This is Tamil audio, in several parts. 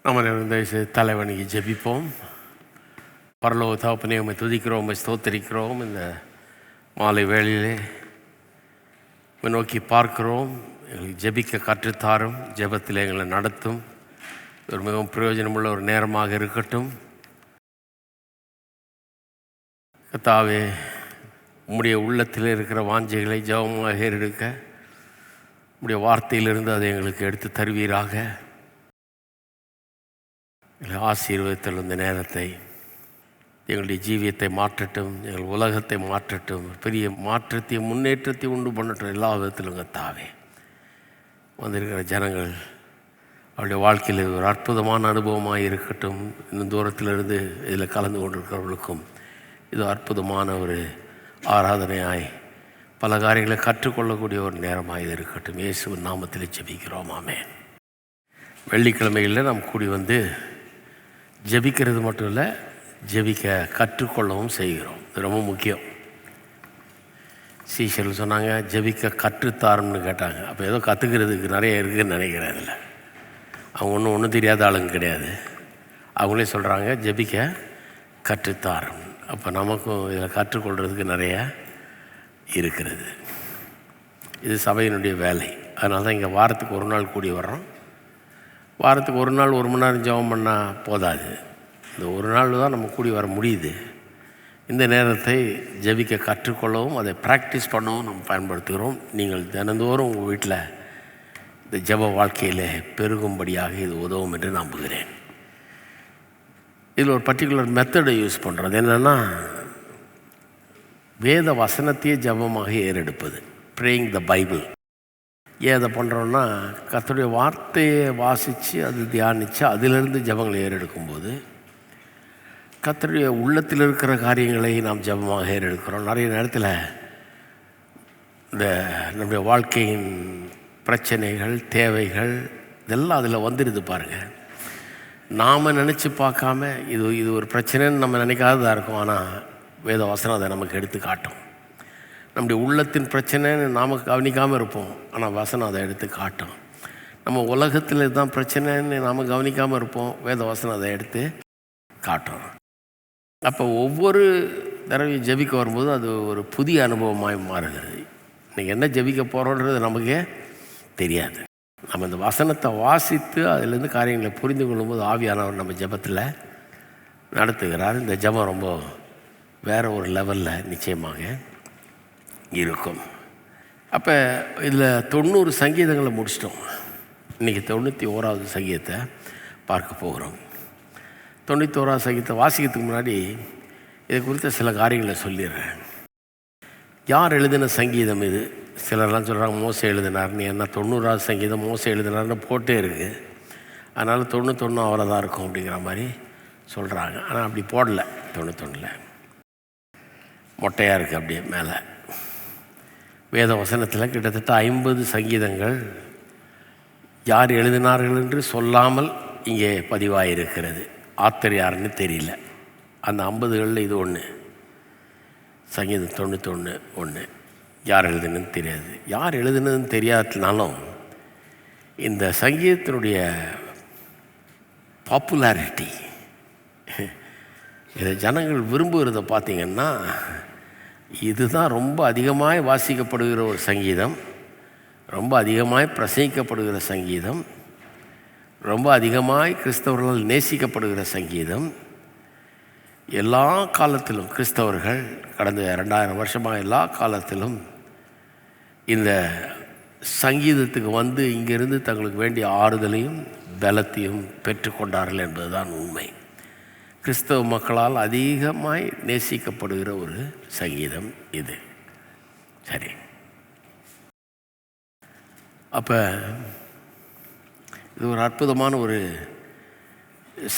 நம்ம இந்த தலைவணிக்கு ஜெபிப்போம். பரலோக தகப்பனே, உம்மை துதிக்கிறோம், உம்மை ஸ்தோத்தரிக்கிறோம். இந்த மாலை வேளையிலே உம்மை நோக்கி பார்க்கிறோம். எங்களுக்கு ஜெபிக்க கற்றுத்தாரும், ஜெபத்தில் எங்களை நடத்தும். ஒரு மிகவும் பிரயோஜனமுள்ள ஒரு நேரமாக இருக்கட்டும். கர்த்தாவே, உம்முடைய உள்ளத்தில் இருக்கிற வாஞ்சைகளை ஜெபமாக எடுக்க உம்முடைய வார்த்தையிலிருந்து அதை எங்களுக்கு எடுத்து தருவீராக. ஆசீர்வதித்தல் இந்த நேரத்தை எங்களுடைய ஜீவியத்தை மாற்றட்டும், எங்கள் உலகத்தை மாற்றட்டும், பெரிய மாற்றத்தையும் முன்னேற்றத்தையும் உண்டு பண்ணட்டும். எல்லா விதத்திலும் கர்த்தாவே, வந்திருக்கிற ஜனங்கள் அவருடைய வாழ்க்கையில் ஒரு அற்புதமான அனுபவமாக இருக்கட்டும். இன்னும் தூரத்திலிருந்து இதில் கலந்து கொண்டிருக்கிறவர்களுக்கும் இது அற்புதமான ஒரு ஆராதனையாய் பல காரியங்களை கற்றுக்கொள்ளக்கூடிய ஒரு நேரமாக இது இருக்கட்டும். இயேசுவின் நாமத்தில் ஜெபிக்கிறோம், ஆமென். வெள்ளிக்கிழமைகளில் நாம் கூடி வந்து ஜெபிக்கிறது மட்டும் இல்லை, ஜெபிக்க கற்றுக்கொள்ளவும் செய்கிறோம். இது ரொம்ப முக்கியம். சீஷர்கள் சொன்னாங்க, ஜெபிக்க கற்றுத்தாருன்னு கேட்டாங்க. அப்போ ஏதோ கற்றுக்கிறதுக்கு நிறைய இருக்குதுன்னு நினைக்கிறேன். அதில் அவங்க ஒன்றும் தெரியாத ஆளுங்க கிடையாது. அவங்களே சொல்கிறாங்க, ஜெபிக்க கற்றுத்தாரும். அப்போ நமக்கும் இதில் கற்றுக்கொள்கிறதுக்கு நிறைய இருக்கிறது. இது சபையினுடைய வேலை. அதனால தான் இங்கே வாரத்துக்கு ஒரு நாள் கூடி வர்றோம். வாரத்துக்கு ஒரு நாள் 1 மணி நேரம் ஜெபம் பண்ணால் போதாது. இந்த ஒரு நாள் தான் நம்ம கூடி வர முடியுது. இந்த நேரத்தை ஜெபிக்க கற்றுக்கொள்ளவும் அதை ப்ராக்டிஸ் பண்ணவும் நம்ம பயன்படுத்துகிறோம். நீங்கள் தினந்தோறும் உங்கள் வீட்டில் இந்த ஜெப வாழ்க்கையில் பெருகும்படியாக இது உதவும் என்று நம்புகிறேன். இதில் ஒரு பர்டிகுலர் மெத்தடை யூஸ் பண்ணுறது என்னென்னா, வேத வசனத்தையே ஜெபமாக ஏறெடுப்பது, ப்ரேயிங் த பைபிள். ஏன் அதை பண்ணுறோன்னா, கர்த்தருடைய வார்த்தையை வாசித்து அது தியானித்து அதிலிருந்து ஜெபங்களை ஏறெடுக்கும்போது கர்த்தருடைய உள்ளத்தில் இருக்கிற காரியங்களை நாம் ஜெபமாக ஏறெடுக்கிறோம். நிறைய நேரத்தில் இந்த நம்முடைய வாழ்க்கையின் பிரச்சனைகள், தேவைகள் இதெல்லாம் அதில் வந்துடுது பாருங்கள். நாம் நினச்சி பார்க்காம இது ஒரு பிரச்சனைன்னு நம்ம நினைக்காததாக இருக்கும். ஆனால் வேத வசனம் அதை நமக்கு எடுத்து காட்டும். நம்முடைய உள்ளத்தின் பிரச்சனைன்னு நாம் கவனிக்காமல் இருப்போம், ஆனால் வசனம் அதை எடுத்து காட்டும். நம்ம உலகத்தில் இதுதான் பிரச்சனைன்னு நாம் கவனிக்காமல் இருப்போம், வேத வசனம் அதை எடுத்து காட்டும். அப்போ ஒவ்வொரு தடவையும் ஜெபிக்க வரும்போது அது ஒரு புதிய அனுபவமாய் மாறுகிறது. இன்றைக்கி என்ன ஜெபிக்க போகிறோன்றது நமக்கே தெரியாது. நம்ம இந்த வசனத்தை வாசித்து அதிலேருந்து காரியங்களை புரிந்து கொள்ளும்போது ஆவியானவர் நம்ம ஜெபத்தில் நடத்துகிறார். இந்த ஜெபம் ரொம்ப வேறு ஒரு லெவலில் நிச்சயமாக இருக்கும். அப்போ இதில் 90 சங்கீதங்களை முடிச்சிட்டோம். இன்றைக்கி 91வது சங்கீதத்தை பார்க்க போகிறோம். 91வது சங்கீதத்தை வாசிக்கிறதுக்கு முன்னாடி இதை குறித்த சில காரியங்களை சொல்லிடுறேன். யார் எழுதின சங்கீதம் இது? சிலர்லாம் சொல்கிறாங்க மோசே எழுதினார்னு. ஏன்னா 90வது சங்கீதம் மோசே எழுதினார்னு போட்டே இருக்குது. அதனால் 91 அவரை தான் இருக்கும் அப்படிங்கிற மாதிரி சொல்கிறாங்க. ஆனால் அப்படி போடலை. 91 மொட்டையாக இருக்குது அப்படியே மேலே. வேத வசனத்தில் கிட்டத்தட்ட 50 சங்கீதங்கள் யார் எழுதினார்கள் என்று சொல்லாமல் இங்கே பதிவாயிருக்கிறது. ஆத்தர் யாருன்னு தெரியல. அந்த 50களில் இது ஒன்று. சங்கீதம் 91 ஒன்று. யார் எழுதுனதுன்னு தெரியாது. யார் எழுதுனதுன்னு தெரியாததுனாலும் இந்த சங்கீதத்தினுடைய பாப்புலாரிட்டி, இதை ஜனங்கள் விரும்புகிறத பார்த்திங்கன்னா, இதுதான் ரொம்ப அதிகமாக வாசிக்கப்படுகிற ஒரு சங்கீதம், ரொம்ப அதிகமாக பிரசங்கிக்கப்படுகிற சங்கீதம், ரொம்ப அதிகமாக கிறிஸ்தவர்களால் நேசிக்கப்படுகிற சங்கீதம். எல்லா காலத்திலும் கிறிஸ்தவர்கள் கடந்த 2000 வருஷமாக எல்லா காலத்திலும் இந்த சங்கீதத்துக்கு வந்து இங்கிருந்து தங்களுக்கு வேண்டிய ஆறுதலையும் பலத்தையும் பெற்றுக்கொண்டார்கள் என்பதுதான் உண்மை. கிறிஸ்தவ மக்களால் அதிகமாய் நேசிக்கப்படுகிற ஒரு சங்கீதம் இது. சரி, அப்போ இது ஒரு அற்புதமான ஒரு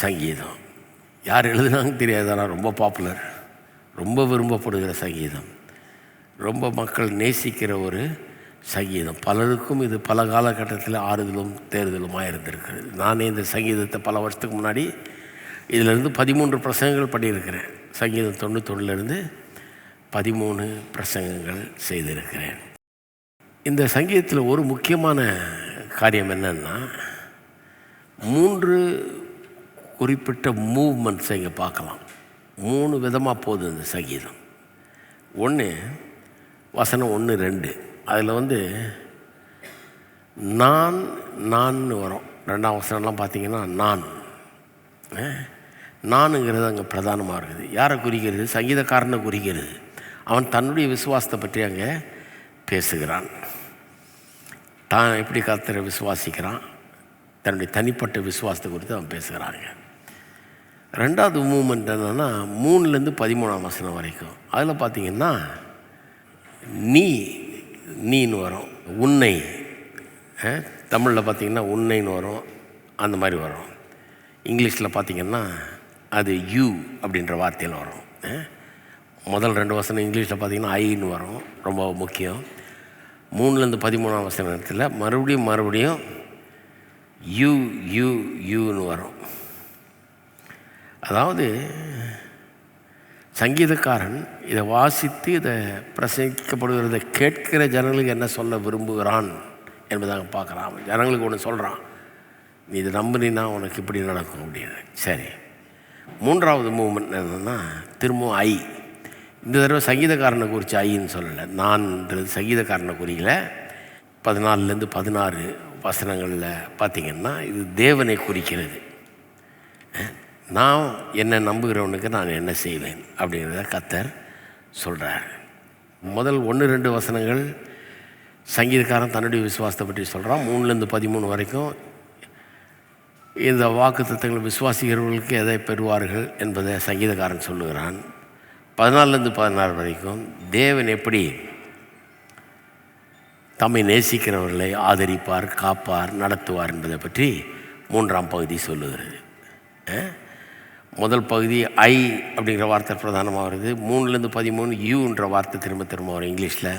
சங்கீதம். யார் எழுதுனாங்க தெரியாது, ஆனால் ரொம்ப பாப்புலர், ரொம்ப விரும்பப்படுகிற சங்கீதம், ரொம்ப மக்கள் நேசிக்கிற ஒரு சங்கீதம். பலருக்கும் இது பல காலகட்டத்தில் ஆறுதலும் தேர்தலுமாக இருந்திருக்கிறது. நானே இந்த சங்கீதத்தை பல வருஷத்துக்கு முன்னாடி இதிலிருந்து 13 பிரசங்கங்கள் பண்ணியிருக்கிறேன். சங்கீதம் 91லேருந்து 13 பிரசங்கங்கள் செய்திருக்கிறேன். இந்த சங்கீதத்தில் ஒரு முக்கியமான காரியம் என்னன்னா, 3 குறிப்பிட்ட மூவ்மெண்ட்ஸை இங்கே பார்க்கலாம். 3 விதமாக போகுது இந்த சங்கீதம். ஒன்று வசனம் 1, 2 அதில் நான் வரும். 2ஆம் வசனம்லாம் பார்த்தீங்கன்னா நானுங்கிறது அங்கே பிரதானமாக இருக்குது. யாரை குறிக்கிறது? சங்கீதக்காரனை குறிக்கிறது. அவன் தன்னுடைய விசுவாசத்தை பற்றி அங்கே பேசுகிறான். தான் எப்படி கர்த்தரை விசுவாசிக்கிறான், தன்னுடைய தனிப்பட்ட விசுவாசத்தை குறித்து அவன் பேசுகிறாங்க. 2வது மூமெண்ட் என்னென்னா 3லேருந்து 13ஆம் வசனம் வரைக்கும். அதில் பார்த்திங்கன்னா நீன்னு வரும். உன்னை, தமிழில் பார்த்திங்கன்னா உன்னைன்னு வரும், அந்த மாதிரி வரும். இங்கிலீஷில் பார்த்திங்கன்னா அது யூ அப்படின்ற வார்த்தையில் வரும். முதல் 2 வசனம் இங்கிலீஷில் பார்த்திங்கன்னா ஐன்னு வரும், ரொம்ப முக்கியம். 3லேருந்து 13ஆம் வசனத்தில் மறுபடியும் யூன்னு வரும். அதாவது சங்கீதக்காரன் இதை வாசித்து இதை பிரசங்கிக்கப்படுகிறத கேட்கிற ஜனங்களுக்கு என்ன சொல்ல விரும்புகிறான் என்பதாக பார்க்குறான். ஜனங்களுக்கு ஒன்று சொல்கிறான், நீ இதை நம்பினா உனக்கு இப்படி நடக்கும் அப்படின்னு. சரி, 3வது மூமெண்ட் என்னென்னா திரும்பவும் இந்த தடவை சங்கீதக்காரனை குறித்து ஐன்னு சொல்லலை, நான்ன்றது சங்கீதக்காரனை குறிக்கல. 14லேருந்து 16 வசனங்களில் பார்த்திங்கன்னா இது தேவனை குறிக்கிறது. நான் என்னை நம்புகிறவனுக்கு நான் என்ன செய்வேன் அப்படிங்கிறத கர்த்தர் சொல்கிறார். முதல் 1-2 வசனங்கள் சங்கீதக்காரன் தன்னுடைய விசுவாசத்தை பற்றி சொல்கிறான். 3லேருந்து 13 வரைக்கும் இந்த வாக்குத்தத்தங்களை விசுவாசிக்கிறவர்களுக்கு எதை பெறுவார்கள் என்பதை சங்கீதக்காரன் சொல்லுகிறான். 14லேருந்து 16 வரைக்கும் தேவன் எப்படி தம்மை நேசிக்கிறவர்களை ஆதரிப்பார், காப்பார், நடத்துவார் என்பதை பற்றி 3ஆம் பகுதி சொல்லுகிறது. முதல் பகுதி அப்படிங்கிற வார்த்தை பிரதானமாக வருது. 3லேருந்து 13 யூன்ற வார்த்தை திரும்ப வரும் இங்கிலீஷில்.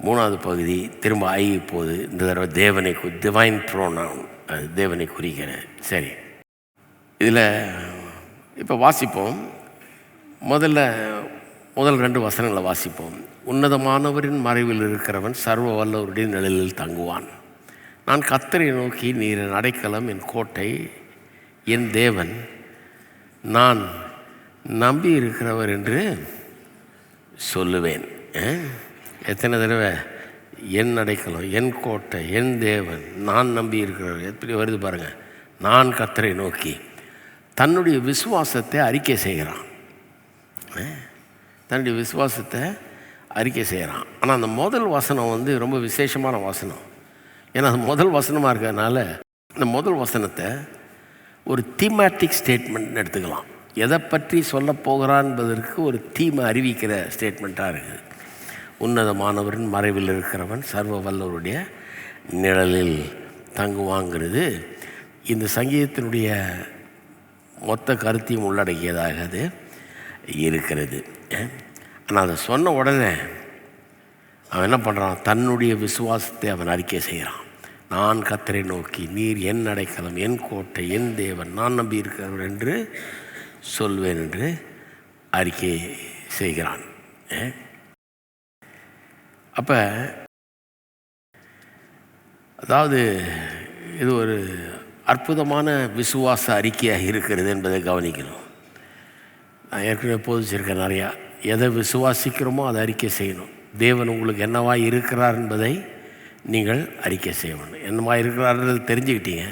3வது பகுதி திரும்ப போகுது. இந்த தடவை தேவனை டிவைன் ப்ரோனவுன், அது தேவனை குறிக்கிறது. சரி, இதில் இப்போ வாசிப்போம். முதல் 2 வசனங்களை வாசிப்போம். உன்னதமானவரின் மறைவில் இருக்கிறவன் சர்வ வல்லவருடைய நிழலில் தங்குவான். நான் கர்த்தரை நோக்கி, நீர் என் அடைக்கலம், என் கோட்டை, என் தேவன், நான் நம்பி இருக்கிறவர் என்று சொல்லுவேன். எத்தனை தடவை என் அடைக்கலம், என் கோட்டை, என் தேவன், நான் நம்பி இருக்கிறவர், எப்படி வருது பாருங்கள். நான் கர்த்தரை நோக்கி தன்னுடைய விசுவாசத்தை அறிக்கை செய்கிறான். தன்னுடைய விசுவாசத்தை அறிக்கை செய்கிறான். ஆனால் அந்த முதல் வசனம் ரொம்ப விசேஷமான வசனம். ஏன்னா அது முதல் வசனமாக இருக்கிறதுனால இந்த முதல் வசனத்தை ஒரு தீமேட்டிக் ஸ்டேட்மெண்ட்னு எடுத்துக்கலாம். எதை பற்றி சொல்ல போகிறான் என்பதற்கு ஒரு தீமை அறிவிக்கிற ஸ்டேட்மெண்ட்டாக இருக்குது. உன்னதமானவரின் மறைவில் இருக்கிறவன் சர்வ வல்லவருடைய நிழலில் தங்குவாங்கிறது இந்த சங்கீதத்தினுடைய மொத்த கருத்தையும் உள்ளடக்கியதாக அது இருக்கிறது. ஆனால் அதை சொன்ன உடனே அவன் என்ன பண்ணுறான்? தன்னுடைய விசுவாசத்தை அவன் அறிக்கை செய்கிறான். நான் கர்த்தரை நோக்கி, நீர் என் அடைக்கலம், என் கோட்டை, என் தேவன், நான் நம்பி இருக்கிறவர் என்று சொல்வேன் என்று அறிக்கை செய்கிறான். அப்போ அதாவது இது ஒரு அற்புதமான விசுவாச அறிக்கையாக இருக்கிறது என்பதை கவனிக்கணும். நான் ஏற்கனவே போதிச்சிருக்கேன் நிறையா. எதை விசுவாசிக்கிறோமோ அதை அறிக்கை செய்யணும். தேவன் உங்களுக்கு என்னவாக இருக்கிறார் என்பதை நீங்கள் அறிக்கை செய்யணும். என்னவா இருக்கிறார்ன்றது தெரிஞ்சுக்கிட்டீங்க.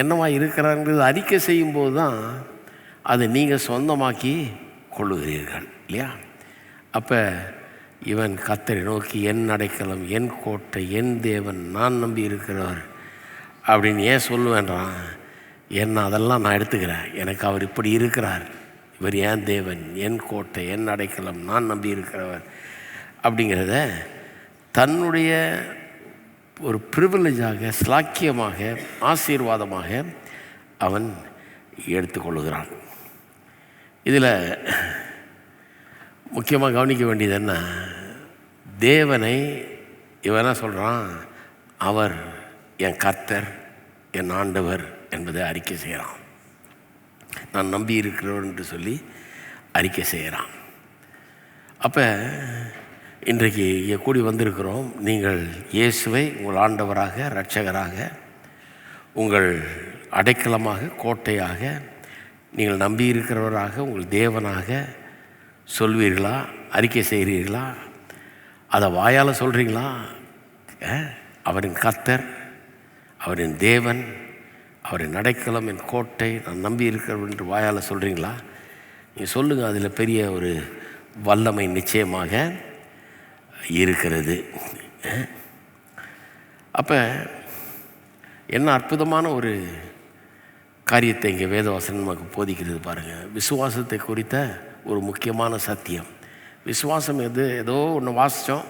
என்னவா இருக்கிறார்ன்றது அறிக்கை செய்யும்போது தான் அதை நீங்கள் சொந்தமாக்கி கொள்ளுகிறீர்கள் இல்லையா? அப்போ இவன் கர்த்தரை நோக்கி என் அடைக்கலம், என் கோட்டை, என் தேவன், நான் நம்பி இருக்கிறவர் அப்படின்னு ஏன் சொல்லுவேன்றான்? என்ன அதெல்லாம் நான் எடுத்துக்கிறேன். எனக்கு அவர் இப்படி இருக்கிறார், இவர் என் தேவன், என் கோட்டை, என் அடைக்கலம், நான் நம்பி இருக்கிறவர் அப்படிங்கிறத தன்னுடைய ஒரு ப்ரிவிலேஜாக, ஸ்லாக்கியமாக, ஆசீர்வாதமாக அவன் எடுத்துக்கொள்ளுகிறான். இதில் முக்கியமாக கவனிக்க வேண்டியது என்ன? தேவனை இவனா சொல்கிறான், அவர் என் கர்த்தர், என் ஆண்டவர் என்பதை அறிக்கை செய்கிறான். நான் நம்பி இருக்கிறவர் என்று சொல்லி அறிக்கை செய்கிறான். அப்போ இன்றைக்கு இங்கே கூடி வந்திருக்கிறோம். நீங்கள் இயேசுவை உங்கள் ஆண்டவராக, இரட்சகராக, உங்கள் அடைக்கலமாக, கோட்டையாக, நீங்கள் நம்பியிருக்கிறவராக, உங்கள் தேவனாக சொல்வீர்களா? அறிக்கை செய்கிறீர்களா? அதை வாயால் சொல்கிறீங்களா? அவரின் கர்த்தர், அவரின் தேவன், அவரின் அடைக்கலம், என் கோட்டை, நான் நம்பி இருக்கிறவன் என்று வாயால் சொல்கிறீங்களா? நீங்கள் சொல்லுங்கள். அதில் பெரிய ஒரு வல்லமை நிச்சயமாக இருக்கிறது. அப்போ என்ன அற்புதமான ஒரு காரியத்தை இங்கே வேதவசனம் நமக்கு போதிக்கிறது பாருங்கள். விசுவாசத்தை குறித்த ஒரு முக்கியமான சத்தியம். விசுவாசம் ஏதோ ஒன்று வாசித்தோம்,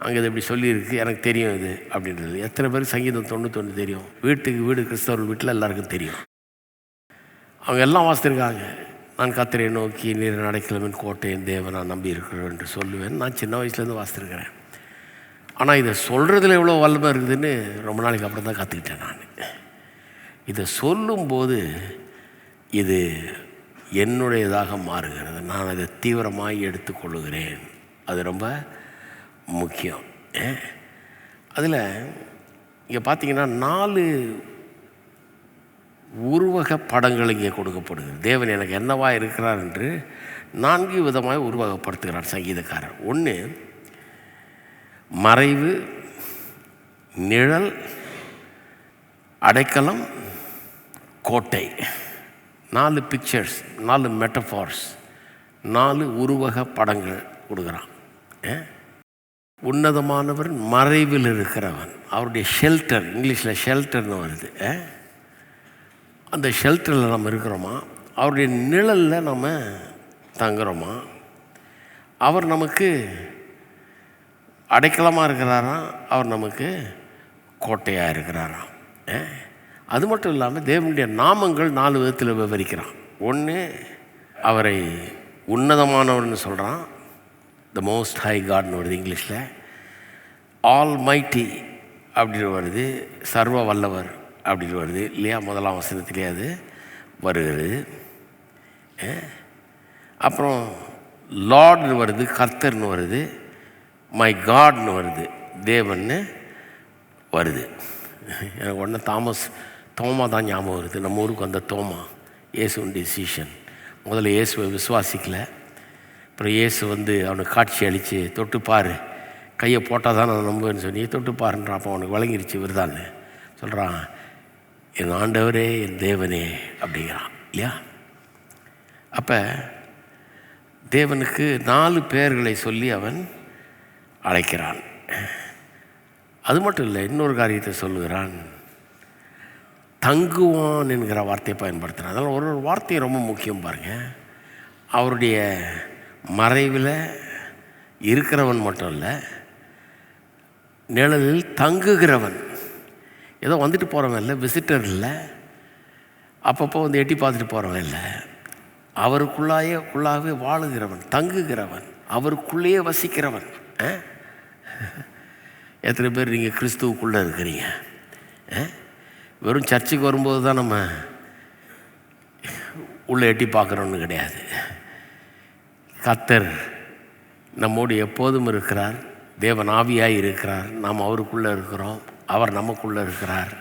அங்கே இது இப்படி சொல்லியிருக்கு, எனக்கு தெரியும் இது அப்படின்றது. எத்தனை பேருக்கு சங்கீதம் 91 தெரியும்? வீட்டுக்கு வீடு கிறிஸ்தவர்கள் வீட்டில் எல்லாருக்கும் தெரியும். அவங்க எல்லாம் வாசித்திருக்காங்க. நான் கர்த்தரை நோக்கி நீர் அடைக்கலமின் கோட்டையின் தேவன் நான் நம்பி இருக்கிறேன் என்று சொல்லுவேன். நான் சின்ன வயசுலேருந்து வாசித்திருக்கிறேன். ஆனால் இதை சொல்கிறதுல எவ்வளோ வல்லமை இருக்குதுன்னு ரொம்ப நாளைக்கு அப்புறம் தான் கற்றுக்கிட்டேன். நான் இதை சொல்லும்போது இது என்னுடையதாக மாறுகிறது. நான் அதை தீவிரமாக எடுத்துக்கொள்ளுகிறேன். அது ரொம்ப முக்கியம். அதில் இங்கே பார்த்தீங்கன்னா 4 உருவக படங்கள் இங்கே கொடுக்கப்படுகிறது. தேவன் எனக்கு என்னவா இருக்கிறார் என்று 4 விதமாக உருவகப்படுத்துகிறார் சங்கீதக்காரர். 1 மறைவு, நிழல், அடைக்கலம், கோட்டை. 4 பிக்சர்ஸ், 4 மெட்டஃபார்ஸ், 4 உருவக படங்கள் கொடுக்குறான். உன்னதமானவர் மறைவில் இருக்கிறவன், அவருடைய ஷெல்டர், இங்கிலீஷில் ஷெல்டர்னு வருது. அந்த ஷெல்டரில் நம்ம இருக்கிறோமா? அவருடைய நிழலில் நம்ம தங்குறோமா? அவர் நமக்கு அடைக்கலமாக இருக்கிறாராம், அவர் நமக்கு கோட்டையாக இருக்கிறாராம். அது மட்டும் இல்லாமல் தேவனுடைய நாமங்கள் 4 விதத்தில் விவரிக்கிறான். 1 அவரை உன்னதமானவர்னு சொல்கிறான், த மோஸ்ட் ஹை காட்னு வருது இங்கிலீஷில். ஆல் மைட்டி அப்படின்னு வருது, சர்வ வல்லவர் அப்படின்னு வருது இல்லையா? 1ஆம் வசனத்திலே அது வருகிறது. அப்புறம் லார்ட்னு வருது, கர்த்தர்னு வருது, மை காட்னு வருது, தேவன்னு வருது. எனக்கு உடனே தோமா தான் ஞாபகம் வருது. நம்ம ஊருக்கு வந்த தோமா, இயேசுடைய சீஷன். முதல்ல இயேசுவை விசுவாசிக்கலை. அப்புறம் இயேசு வந்து அவனுக்கு காட்சி அளித்து தொட்டுப்பார், கையை போட்டால் தான் நான் நம்புவேன்னு சொல்லி தொட்டுப்பாருன்ற. அப்போ அவனுக்கு வழங்கிருச்சு விருதான்னு சொல்கிறான், என் ஆண்டவரே என் தேவனே அப்படிங்கிறான் இல்லையா? அப்போ தேவனுக்கு 4 பெயர்களை சொல்லி அவன் அழைக்கிறான். அது மட்டும் இல்லை, இன்னொரு காரியத்தை சொல்லுகிறான், தங்குவான் என்கிற வார்த்தையை பயன்படுத்துகிறான். அதனால் ஒரு வார்த்தையை ரொம்ப முக்கியம் பாருங்கள். அவருடைய மறைவில் இருக்கிறவன் மட்டும் இல்லை, நிழலில் தங்குகிறவன். ஏதோ வந்துட்டு போகிறவன் இல்லை, விசிட்டர் இல்லை, அப்பப்போ வந்து எட்டி பார்த்துட்டு போகிறவன் இல்லை, அவருக்குள்ளாகவே வாழுகிறவன், தங்குகிறவன், அவருக்குள்ளேயே வசிக்கிறவன். எத்தனை பேர் நீங்கள் கிறிஸ்துவுக்குள்ளே இருக்கிறீங்க? வெறும் சர்ச்சுக்கு வரும்போது தான் நம்ம உள்ளே எட்டி பார்க்குறோன்னு கிடையாது. கர்த்தர் நம்மோடு எப்போதும் இருக்கிறார், தேவன் ஆவியாய் இருக்கிறார், நாம் அவருக்குள்ளே இருக்கிறோம், அவர் நமக்குள்ளே இருக்கிறார்.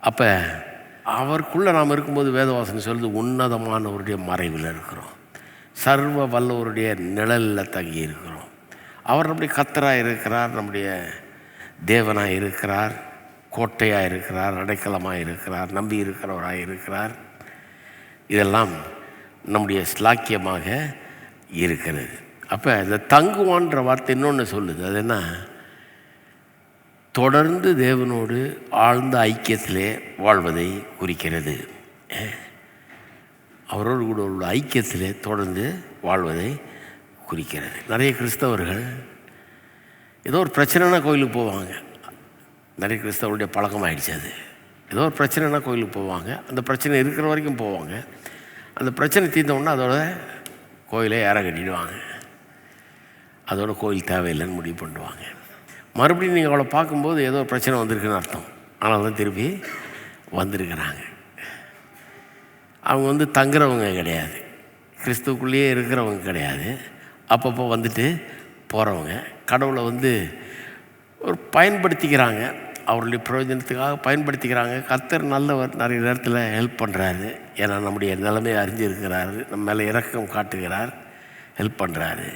அப்போ அவருக்குள்ளே நாம் இருக்கும்போது வேதவாசனை சொல்லுது, உன்னதமானவருடைய மறைவில் இருக்கிறோம், சர்வ வல்லவருடைய நிழலில் தங்கி இருக்கிறோம். அவர் நம்முடைய கர்த்தராக இருக்கிறார், நம்முடைய தேவனாக இருக்கிறார், கோட்டையாக இருக்கிறார், அடைக்கலமாக இருக்கிறார், நம்பி இருக்கிறவராக இருக்கிறார். இதெல்லாம் நம்முடைய ஸ்லாக்கியமாக இருக்கிறது. அப்போ இந்த தங்குவான்ற வார்த்தை இன்னொன்று சொல்லுது. அது என்ன? தொடர்ந்து தேவனோடு ஆழ்ந்த ஐக்கியத்திலே வாழ்வதை குறிக்கிறது. அவரோடு கூட உள்ள ஐக்கியத்திலே தொடர்ந்து வாழ்வதை குறிக்கிறது. நிறைய கிறிஸ்தவர்கள் ஏதோ ஒரு பிரச்சனைனா கோயிலுக்கு போவாங்க. நிறைய கிறிஸ்தவருடைய பழக்கம் ஆகிடுச்சு அது. ஏதோ ஒரு பிரச்சனைனா கோயிலுக்கு போவாங்க, அந்த பிரச்சனை இருக்கிற வரைக்கும் போவாங்க, அந்த பிரச்சனை தீர்ந்தவுடனே அதோட கோயிலை ஏற கட்டிடுவாங்க, அதோட கோயில் தேவையில்லைன்னு முடிவு பண்ணுவாங்க. மறுபடியும் நீங்கள் அவளை பார்க்கும்போது ஏதோ ஒரு பிரச்சனை வந்திருக்குன்னு அர்த்தம். ஆனால் தான் திருப்பி வந்திருக்கிறாங்க. அவங்க வந்து தங்குறவங்க கிடையாது, கிறிஸ்துவுக்குள்ளேயே இருக்கிறவங்க கிடையாது, அப்பப்போ வந்துட்டு போகிறவங்க. கடவுளை வந்து ஒரு பயன்படுத்திக்கிறாங்க, அவருடைய பிரயோஜனத்துக்காக பயன்படுத்திக்கிறாங்க. கர்த்தர் நல்லவர், நிறைய நேரத்தில் ஹெல்ப் பண்ணுறாரு. ஏன்னா நம்முடைய நிலைமையை அறிஞ்சிருக்கிறாரு, நம்ம மேலே இரக்கம் காட்டுகிறார், ஹெல்ப் பண்ணுறாரு.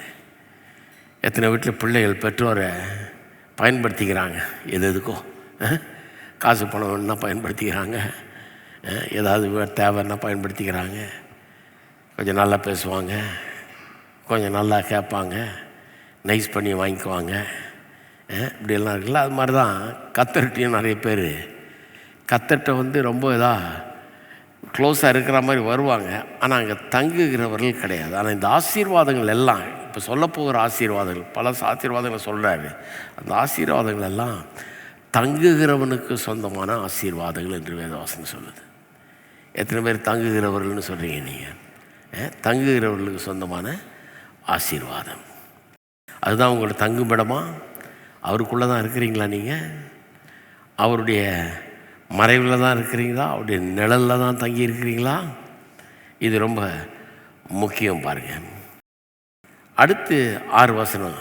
எத்தனை வீட்டில் பிள்ளைகள் பெற்றோரை பயன்படுத்திக்கிறாங்க, எதுக்கோ காசு பணம் வேணுன்னா பயன்படுத்திக்கிறாங்க, ஏதாவது தேவைன்னா பயன்படுத்திக்கிறாங்க. கொஞ்சம் நல்லா பேசுவாங்க, கொஞ்சம் நல்லா கேட்பாங்க, நைஸ் பண்ணி வாங்கிக்குவாங்க, இப்படியெல்லாம் இருக்குல்ல. அது மாதிரி தான் கர்த்தர்கிட்டையும் நிறைய பேர் கர்த்தர்கிட்ட ரொம்ப இதாக க்ளோஸாக இருக்கிற மாதிரி வருவாங்க. ஆனால் அங்கே தங்குகிறவர்கள் கிடையாது. ஆனால் இந்த ஆசீர்வாதங்கள் எல்லாம், இப்போ சொல்லப்போகிற ஆசீர்வாதங்கள், பல ஆசீர்வாதங்களை சொல்கிறாரு, அந்த ஆசீர்வாதங்கள் எல்லாம் தங்குகிறவனுக்கு சொந்தமான ஆசீர்வாதங்கள் என்று வேதவாசனம் சொல்லுது. எத்தனை பேர் தங்குகிறவர்கள்னு சொல்கிறீங்க நீங்கள்? தங்குகிறவர்களுக்கு சொந்தமான ஆசீர்வாதம், அதுதான் உங்களோட தங்குமிடமா? அவருக்குள்ளே தான் இருக்கிறீங்களா? நீங்கள் அவருடைய மறைவில் தான் இருக்கிறீங்களா? அவருடைய நிழலில் தான் தங்கி இருக்கிறீங்களா? இது ரொம்ப முக்கியம். பாருங்கள், அடுத்து 6 வசனம்.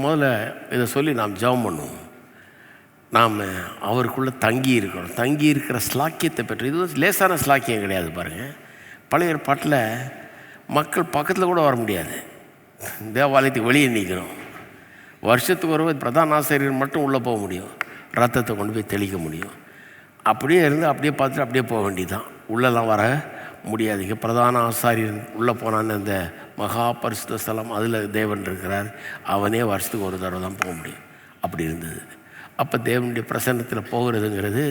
முதல்ல இதை சொல்லி நாம் ஜெபம் பண்ணுவோம். நாம் அவருக்குள்ளே தங்கி இருக்கிறோம். தங்கி இருக்கிற ஸ்லாக்கியத்தை பெற்று, இது லேசான ஸ்லாக்கியம் கிடையாது. பாருங்கள், பழைய ஏற்பாட்டில் மக்கள் பக்கத்தில் கூட வர முடியாது, தேவாலயத்துக்கு வெளியே நிற்கணும். வருஷத்துக்கு ஒரு பிரதான ஆசிரியர் மட்டும் உள்ளே போக முடியும், ரத்தத்தை கொண்டு போய் தெளிக்க முடியும். அப்படியே இருந்து அப்படியே பார்த்துட்டு அப்படியே போக வேண்டியதுதான், உள்ளெல்லாம் வர முடியாது. இங்கே பிரதான ஆசாரியர் உள்ளே போனான்னு அந்த மகா பரிசுத்த ஸ்தலம், அதில் தேவன் இருக்கிறார், அவனே வருஷத்துக்கு ஒரு தடவை தான் போக முடியும். அப்படி இருந்தது. அப்போ தேவனுடைய பிரசன்னத்தில் போகிறதுங்கிறது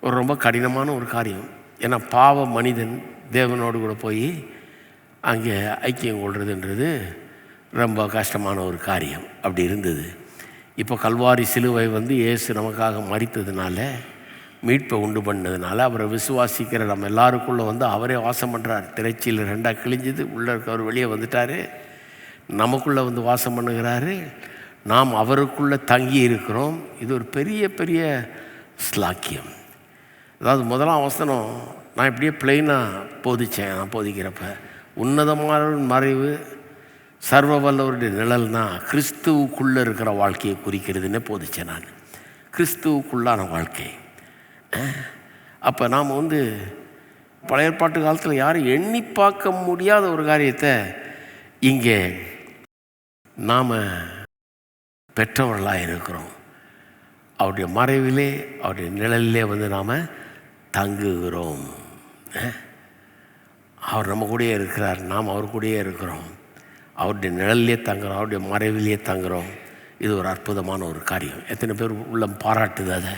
ஒரு ரொம்ப கடினமான ஒரு காரியம். ஏன்னா பாவ மனிதன் தேவனோடு கூட போய் அங்கே ஐக்கியம் கொள்வதுன்றது ரொம்ப கஷ்டமான ஒரு காரியம். அப்படி இருந்தது. இப்போ கல்வாரி சிலுவை இயேசு நமக்காக மரித்ததுனால, மீட்பை உண்டு பண்ணதுனால, அவரை விசுவாசிக்கிற நம்ம எல்லாருக்குள்ளே அவரே வாசம் பண்ணுறார். திரைச்சியில் 2ஆக கிழிஞ்சுது, உள்ளே இருக்கவர் வெளியே வந்துட்டார், நமக்குள்ளே வாசம் பண்ணுகிறாரு, நாம் அவருக்குள்ளே தங்கி இருக்கிறோம். இது ஒரு பெரிய பெரிய ஸ்லாக்கியம். அதாவது முதலாம் வசனம் நான் இப்படியே பிளெயினாக போதித்தேன். நான் போதிக்கிறப்ப உன்னதமான மறைவு சர்வ வல்லவருடைய நிழல்னா கிறிஸ்துவுக்குள்ளே இருக்கிற வாழ்க்கையை குறிக்கிறதுன்னே போதித்தேன் நான். கிறிஸ்துவுக்குள்ளான வாழ்க்கை. அப்போ நாம் பழைய ஏற்பாட்டு காலத்தில் யாரும் எண்ணி பார்க்க முடியாத ஒரு காரியத்தை இங்கே நாம் பெற்றவர்களாக இருக்கிறோம். அவருடைய மறைவிலே, அவருடைய நிழலிலே நாம் தங்குகிறோம். அவர் நம்ம கூடயே இருக்கிறார், நாம் அவர் கூடயே இருக்கிறோம். அவருடைய நிழல்லே தங்குறோம், அவருடைய மறைவிலே தங்குறோம். இது ஒரு அற்புதமான ஒரு காரியம். எத்தனை பேர் உள்ளம் பாராட்டுது அதை?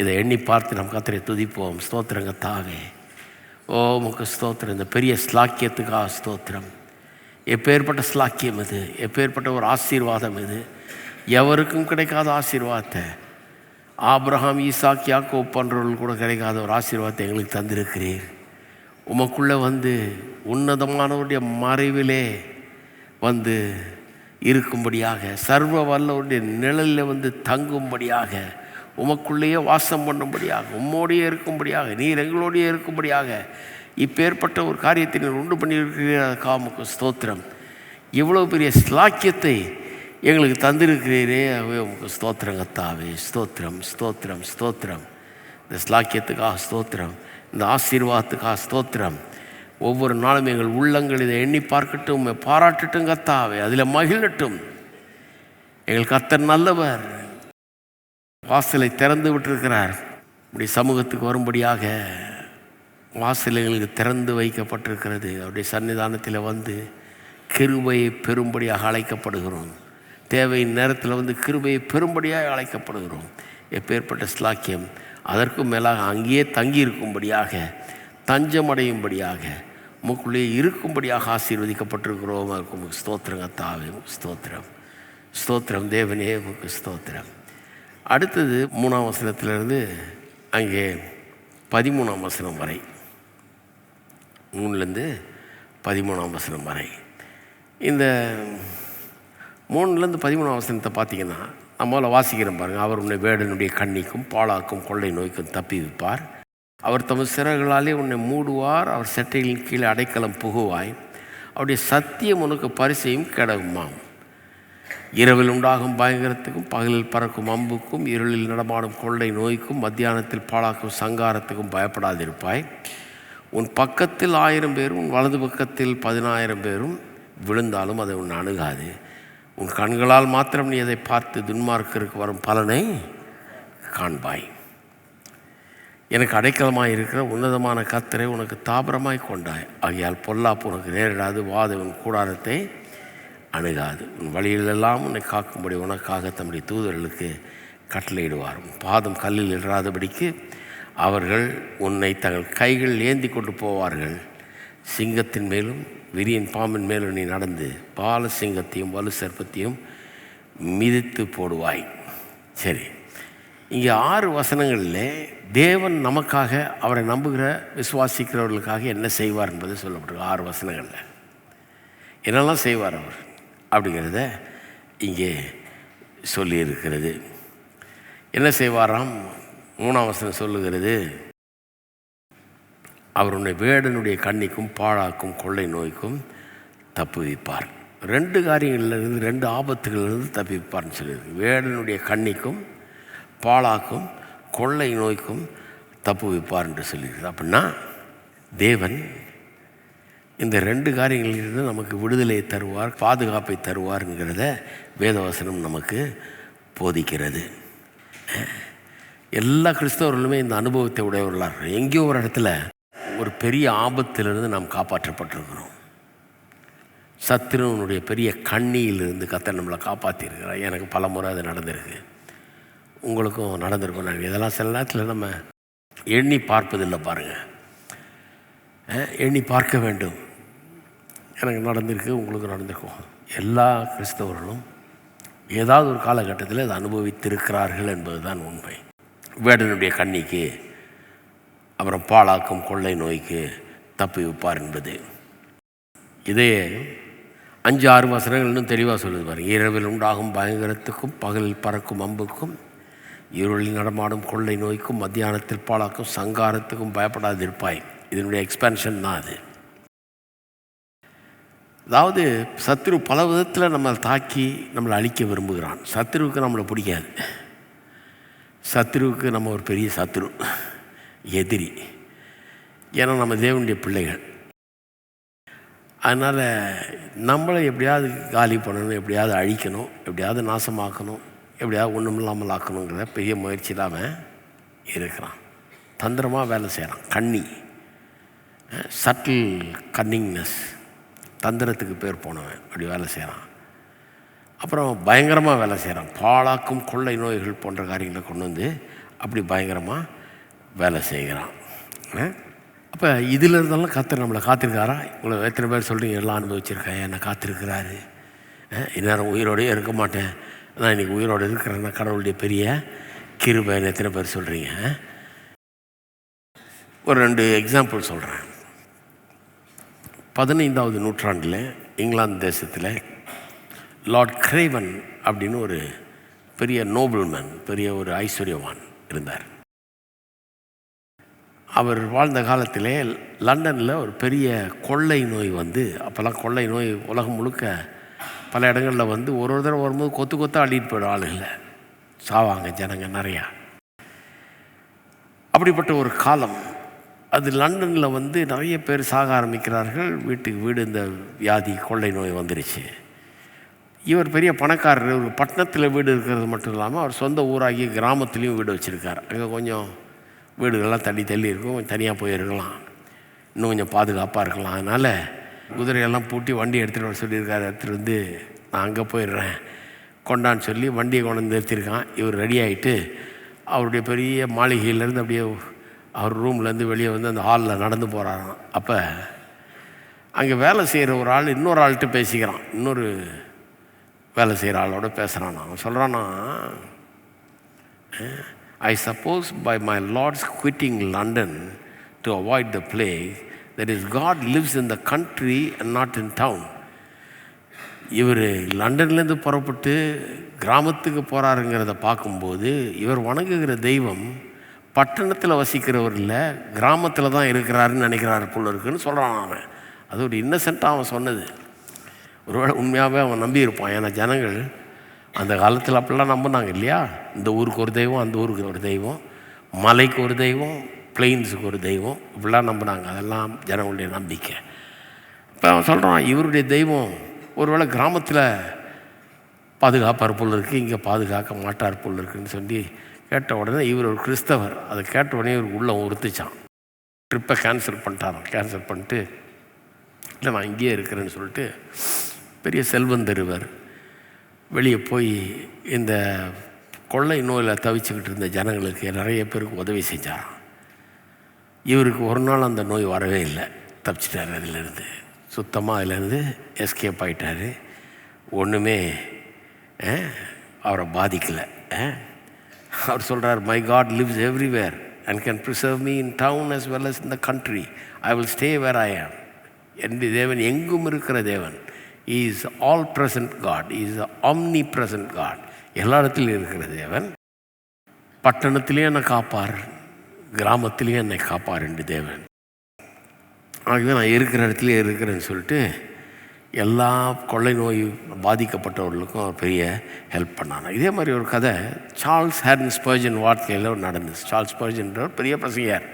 இதை எண்ணி பார்த்து நம்ம கர்த்தரை துதிப்போம். ஸ்தோத்திரங்க தாவே, ஓ உமக்கு ஸ்தோத்திரம். இந்த பெரிய ஸ்லாக்கியத்துக்காக ஸ்தோத்திரம். எப்பேற்பட்ட ஸ்லாக்கியம் இது, எப்பேற்பட்ட ஒரு ஆசீர்வாதம் இது. எவருக்கும் கிடைக்காத ஆசீர்வாதத்தை, ஆபிரகாம், ஈசாக், யாக்கோப் போன்றவர்கள் கூட கிடைக்காத ஒரு ஆசீர்வாதத்தை எங்களுக்கு தந்திருக்கிறீர். உமக்குள்ளே உன்னதமானவருடைய மறைவிலே இருக்கும்படியாக, சர்வ வல்லவருடைய நிழலில் தங்கும்படியாக, உமக்குள்ளேயே வாசம் பண்ணும்படியாக, உம்மோடையே இருக்கும்படியாக, நீர் எங்களோடையே இருக்கும்படியாக இப்பேற்பட்ட ஒரு காரியத்தை நீர் உண்டு பண்ணியிருக்கிறீர்கள். உமக்கு ஸ்தோத்திரம். இவ்வளோ பெரிய ஸ்லாக்கியத்தை எங்களுக்கு தந்திருக்கிறீரே, உமக்கு ஸ்தோத்திரம் கர்த்தாவே. ஸ்தோத்திரம், ஸ்தோத்திரம், ஸ்தோத்திரம். இந்த ஸ்லாக்கியத்துக்காக ஸ்தோத்திரம், இந்த ஆசீர்வாதத்துக்காக ஸ்தோத்திரம். ஒவ்வொரு நாளும் எங்கள் உள்ளங்கள் இதை எண்ணி பார்க்கட்டும், பாராட்டட்டும் கர்த்தாவே, அதில் மகிழட்டும். எங்கள் கர்த்தர் நல்லவர், வாசலை திறந்து விட்டிருக்கிறார். இப்படி சமூகத்துக்கு வரும்படியாக வாசல் எங்களுக்கு திறந்து வைக்கப்பட்டிருக்கிறது. அவருடைய சன்னிதானத்தில் கிருபையை பெறும்படியாக அழைக்கப்படுகிறோம். தேவையின் நேரத்தில் கிருபையை பெறும்படியாக அழைக்கப்படுகிறோம். எப்பேற்பட்ட ஸ்லாக்கியம்! அதற்கும் மேலாக அங்கேயே தங்கி இருக்கும்படியாக, தஞ்சமடையும்படியாக, உமக்குள்ளே இருக்கும்படியாக ஆசீர்வதிக்கப்பட்டிருக்கிறோம். உமக்கு ஸ்தோத்திரம் கர்த்தாவே, ஸ்தோத்திரம், ஸ்தோத்திரம் தேவனே, உமக்கு ஸ்தோத்திரம். அடுத்தது 3ஆம் வசனத்திலிருந்து அங்கே 13ஆம் வசனம் வரை, 3லேருந்து 13ஆம் வசனம் வரை, இந்த 3லேருந்து 13ஆம் வசனத்தை பார்த்தீங்கன்னா, நம்மளால் வாசிக்கிறோம் பாருங்கள். அவர் உன்னை வேடனுடைய கண்ணிக்கும் பாழாக்கும் கொள்ளை நோய்க்கும் தப்பி வைப்பார். அவர் தமது சிறகுகளாலே உன்னை மூடுவார். அவர் செட்டைகளின் கீழே அடைக்கலம் புகுவாய். அவருடைய சத்தியம் உனக்கு பரிசையும் கிடவுமாம். இரவில் உண்டாகும் பயங்கரத்துக்கும் பகலில் பறக்கும் அம்புக்கும் இருளில் நடமாடும் கொள்ளை நோய்க்கும் மத்தியானத்தில் பாழாக்கும் சங்காரத்துக்கும் பயப்படாதிருப்பாய். உன் பக்கத்தில் 1000 பேரும் உன் வலது பக்கத்தில் 10,000 பேரும் விழுந்தாலும் அதை உன்னை அணுகாது. உன் கண்களால் மாத்திரம் நீ அதை பார்த்து துன்மார்க்கருக்கு வரும் பலனை காண்பாய். எனக்கு அடைக்கலமாய் இருக்கிற உன்னதமான கர்த்தரை உனக்கு தாபரமாய் கொண்டாய். ஆகையால் பொல்லாப்பு உனக்கு நேரிடாது, வாதை உன் கூடாரத்தை அணுகாது. உன் வழியிலெல்லாம் உன்னை காக்கும்படி உனக்காக தம்முடைய தூதர்களுக்கு கட்டளையிடுவார். உன் பாதம் கல்லில் இடாதபடிக்கு அவர்கள் உன்னை தங்கள் கைகள் ஏந்தி கொண்டு போவார்கள். சிங்கத்தின் மேலும் விரியன் பாம்பின் மேலும் நீ நடந்து பால சிங்கத்தையும் வலு சர்ப்பத்தையும் மிதித்து போடுவாய். சரி, இங்கே 6 வசனங்களில் தேவன் நமக்காக அவரை நம்புகிற விசுவாசிக்கிறவர்களுக்காக என்ன செய்வார் என்பது சொல்லப்பட்டிருக்கு. 6 வசனங்களில் என்னெல்லாம் செய்வார் அவர் அப்படிங்கிறத இங்கே சொல்லியிருக்கிறது. என்ன செய்வாராம்? 3ஆம் வசனம் சொல்லுகிறது, அவர் உன்னை வேடனுடைய கண்ணிக்கும் பாழாக்கும் கொள்ளை நோய்க்கும் தப்புவிப்பார். 2 காரியங்களிலிருந்து 2 ஆபத்துகளிலிருந்து தப்புவிப்பார்னு சொல்லியிருக்கு. வேடனுடைய கண்ணிக்கும் பாழாக்கும் கொள்ளை நோய்க்கும் தப்புவிப்பார் என்று சொல்லியிருக்கு. அப்படின்னா தேவன் இந்த 2 காரியங்களிலிருந்து நமக்கு விடுதலையை தருவார், பாதுகாப்பை தருவார்ங்கிறத வேதவசனம் நமக்கு போதிக்கிறது. எல்லா கிறிஸ்தவர்களுமே இந்த அனுபவத்தை உடையவர்களாக எங்கேயோ ஒரு இடத்துல ஒரு பெரிய ஆபத்திலிருந்து நாம் காப்பாற்றப்பட்டிருக்கிறோம். சத்துருவனுடைய பெரிய கண்ணியிலிருந்து கர்த்தர் நம்மளை காப்பாற்றிருக்கிறார். எனக்கு பல முறை அது நடந்திருக்கு, உங்களுக்கும் நடந்திருக்கும். நாங்கள் இதெல்லாம் சில நேரத்தில் நம்ம எண்ணி பார்ப்பதில்லை. பாருங்கள், எண்ணி பார்க்க வேண்டும். எனக்கு நடந்திருக்கு, உங்களுக்கு நடந்திருக்கும். எல்லா கிறிஸ்தவர்களும் ஏதாவது ஒரு காலகட்டத்தில் அதை அனுபவித்திருக்கிறார்கள் என்பது தான் உண்மை. வேடனுடைய கண்ணிக்கு, அப்புறம் பாழாக்கும் கொள்ளை நோய்க்கு தப்பி வைப்பார் என்பது. இதே 5-6 வசனங்கள் இன்னும் தெளிவாக சொல்லுது பாருங்கள். இரவில் உண்டாகும் பயங்கரத்துக்கும் பகலில் பறக்கும் அம்புக்கும் இருளில் நடமாடும் கொள்ளை நோய்க்கும் மத்தியானத்தில் பாழாக்கும் சங்காரத்துக்கும் பயப்படாதிருப்பாய். இதனுடைய எக்ஸ்பேன்ஷன் தான் அது. அதாவது சத்ரு பல விதத்தில் நம்மளை தாக்கி நம்மளை அழிக்க விரும்புகிறான். சத்ருவுக்கு நம்மளை பிடிக்காது. சத்ருவுக்கு நம்ம ஒரு பெரிய சத்ரு, எதிரி. ஏன்னா நம்ம தேவனுடைய பிள்ளைகள். அதனால் நம்மளை எப்படியாவது காலி பண்ணணும், எப்படியாவது அழிக்கணும், எப்படியாவது நாசமாக்கணும், எப்படியாவது ஒன்றும் இல்லாமல் ஆக்கணுங்கிற பெரிய முயற்சி இல்லாமல் இருக்கிறான். தந்திரமாக வேலை செய்கிறான். கண்ணி, சட்டில் கன்னிங்னஸ், தந்திரத்துக்கு பேர் போனவன் அப்படி வேலை செய்கிறான். அப்புறம் பயங்கரமாக வேலை செய்கிறான். பாழாக்கும் கொள்ளை நோய்கள் போன்ற காரியங்களை கொண்டு வந்து அப்படி பயங்கரமாக வேலை செய்கிறான். அப்போ இதில் இருந்தாலும் கர்த்தர் நம்மளை காத்திருக்காரா? உங்களை எத்தனை பேர் சொல்கிறீங்க எல்லாம் அனுபவிச்சிருக்கேன், என்னை காத்திருக்கிறாரு, இந்நேரம் உயிரோடையே இருக்க மாட்டேன், நான் இன்றைக்கி உயிரோடு இருக்கிறேன்னா கடவுளுடைய பெரிய கிருபைன்னு எத்தனை பேர் சொல்கிறீங்க? ஒரு 2 எக்ஸாம்பிள் சொல்கிறேன். 15ஆவது நூற்றாண்டில் இங்கிலாந்து தேசத்தில் லார்ட் கிரேவன் அப்படின்னு ஒரு பெரிய நோபல்மேன், பெரிய ஒரு ஐஸ்வர்யவான் இருந்தார். அவர் வாழ்ந்த காலத்திலே லண்டனில் ஒரு பெரிய கொள்ளை நோய் வந்து, அப்போல்லாம் கொள்ளை நோய் உலகம் முழுக்க பல இடங்களில் வந்து ஒரு தடவை வரும்போது கொத்து கொத்தாக அள்ளிட்டு போய்டும். ஆளுகளை சாவாங்க ஜனங்க நிறையா. அப்படிப்பட்ட ஒரு காலம் அது. லண்டனில் வந்து நிறைய பேர் சாக ஆரம்பிக்கிறார்கள். வீட்டுக்கு வீடு இந்த வியாதி கொள்ளை நோய் வந்துருச்சு. இவர் பெரிய பணக்காரர். ஒரு பட்டணத்தில் வீடு இருக்கிறது மட்டும் இல்லாமல் அவர் சொந்த ஊராகி கிராமத்துலேயும் வீடு வச்சுருக்கார். அங்கே கொஞ்சம் வீடுகள்லாம் தள்ளி தள்ளி இருக்கும், கொஞ்சம் தனியாக போயிருக்கலாம், இன்னும் கொஞ்சம் பாதுகாப்பாக இருக்கலாம். அதனால் குதிரையெல்லாம் பூட்டி வண்டி எடுத்துகிட்டு வர சொல்லியிருக்காரு. எடுத்துகிட்டு வந்து நான் அங்கே போயிடுறேன் கொண்டான்னு சொல்லி வண்டியை கொண்டு வந்து நிறுத்தியிருக்கான். இவர் ரெடி ஆகிட்டு அவருடைய பெரிய மாளிகையிலேருந்து அப்படியே அவர் ரூம்லேருந்து வெளியே வந்து அந்த ஹாலில் நடந்து போகிறாராம். அப்போ அங்கே வேலை செய்கிற ஒரு ஆள் இன்னொரு ஆள்கிட்ட பேசிக்கிறான். இன்னொரு வேலை செய்கிற ஆளோட பேசுகிறான். அவன் சொல்கிறான்னா, I suppose by my Lord's quitting London to avoid the plague, that is, God lives in the country and not in town. இவர் லண்டன்லேருந்து புறப்பட்டு கிராமத்துக்கு போகிறாருங்கிறத பார்க்கும்போது இவர் வணங்குகிற தெய்வம் பட்டணத்தில் வசிக்கிறவர் இல்லை, கிராமத்தில் தான் இருக்கிறாருன்னு நினைக்கிறாரு போல இருக்குன்னு சொல்கிறான் அவன். அது ஒரு இன்னசென்ட்டாக அவன் சொன்னது. ஒருவேளை உண்மையாகவே அவன் நம்பியிருப்பான். ஏன்னா ஜனங்கள் அந்த காலத்தில் அப்படிலாம் நம்பினாங்க இல்லையா? இந்த ஊருக்கு ஒரு தெய்வம், அந்த ஊருக்கு ஒரு தெய்வம், மலைக்கு ஒரு தெய்வம், பிளெயின்ஸுக்கு ஒரு தெய்வம், இப்படிலாம் நம்பினாங்க. அதெல்லாம் ஜனங்களுடைய நம்பிக்கை. இப்போ அவன் சொல்கிறான், இவருடைய தெய்வம் ஒருவேளை கிராமத்தில் பாதுகாப்பார் போல் இருக்குது, இங்கே பாதுகாக்க மாட்டார் போல் இருக்குதுன்னு சொல்லி கேட்ட உடனே இவர் ஒரு கிறிஸ்தவர். அதை கேட்ட உடனே இவருக்கு உள்ளே உறுத்துச்சான். ட்ரிப்பை கேன்சல் பண்ணிட்டாரான். கேன்சல் பண்ணிட்டு, இல்லை நான் இங்கேயே இருக்கிறேன்னு சொல்லிட்டு பெரிய செல்வந்தருவர் வெளியே போய் இந்த கொள்ளை நோயில் தவிச்சுக்கிட்டு இருந்த ஜனங்களுக்கு நிறைய பேருக்கு உதவி செஞ்சாராம். இவருக்கு ஒரு நாள் அந்த நோய் வரவே இல்லை, தப்பிச்சிட்டார். அதிலேருந்து சுத்தமாக அதிலேருந்து எஸ்கேப் ஆகிட்டார். ஒன்றுமே அவரை பாதிக்கலை. அவர் சொல்கிறார், my God lives everywhere and can preserve me in town as well as in the country. I will stay where I am. என்னுடைய தேவன் எங்கும் இருக்கிற தேவன். He is all present God. He is the omnipresent God. எல்லா இடத்துலையும் இருக்கிற தேவன். பட்டணத்திலையும் என்னை காப்பார், கிராமத்திலையும் என்னை காப்பார் என்று தேவன். ஆகவே நான் இருக்கிற இடத்துலையே இருக்கிறேன்னு சொல்லிட்டு எல்லா கொள்ளை நோய் பாதிக்கப்பட்டவர்களுக்கும் அவர் பெரிய ஹெல்ப் பண்ணாங்க. இதே மாதிரி ஒரு கதை சார்ல்ஸ் ஹேர்டன் ஸ்பர்ஜன் வாழ்க்கையில் நடந்துச்சு. சார்ல்ஸ் ஸ்பர்ஜன்றவர் பெரிய பிரசங்கியார்.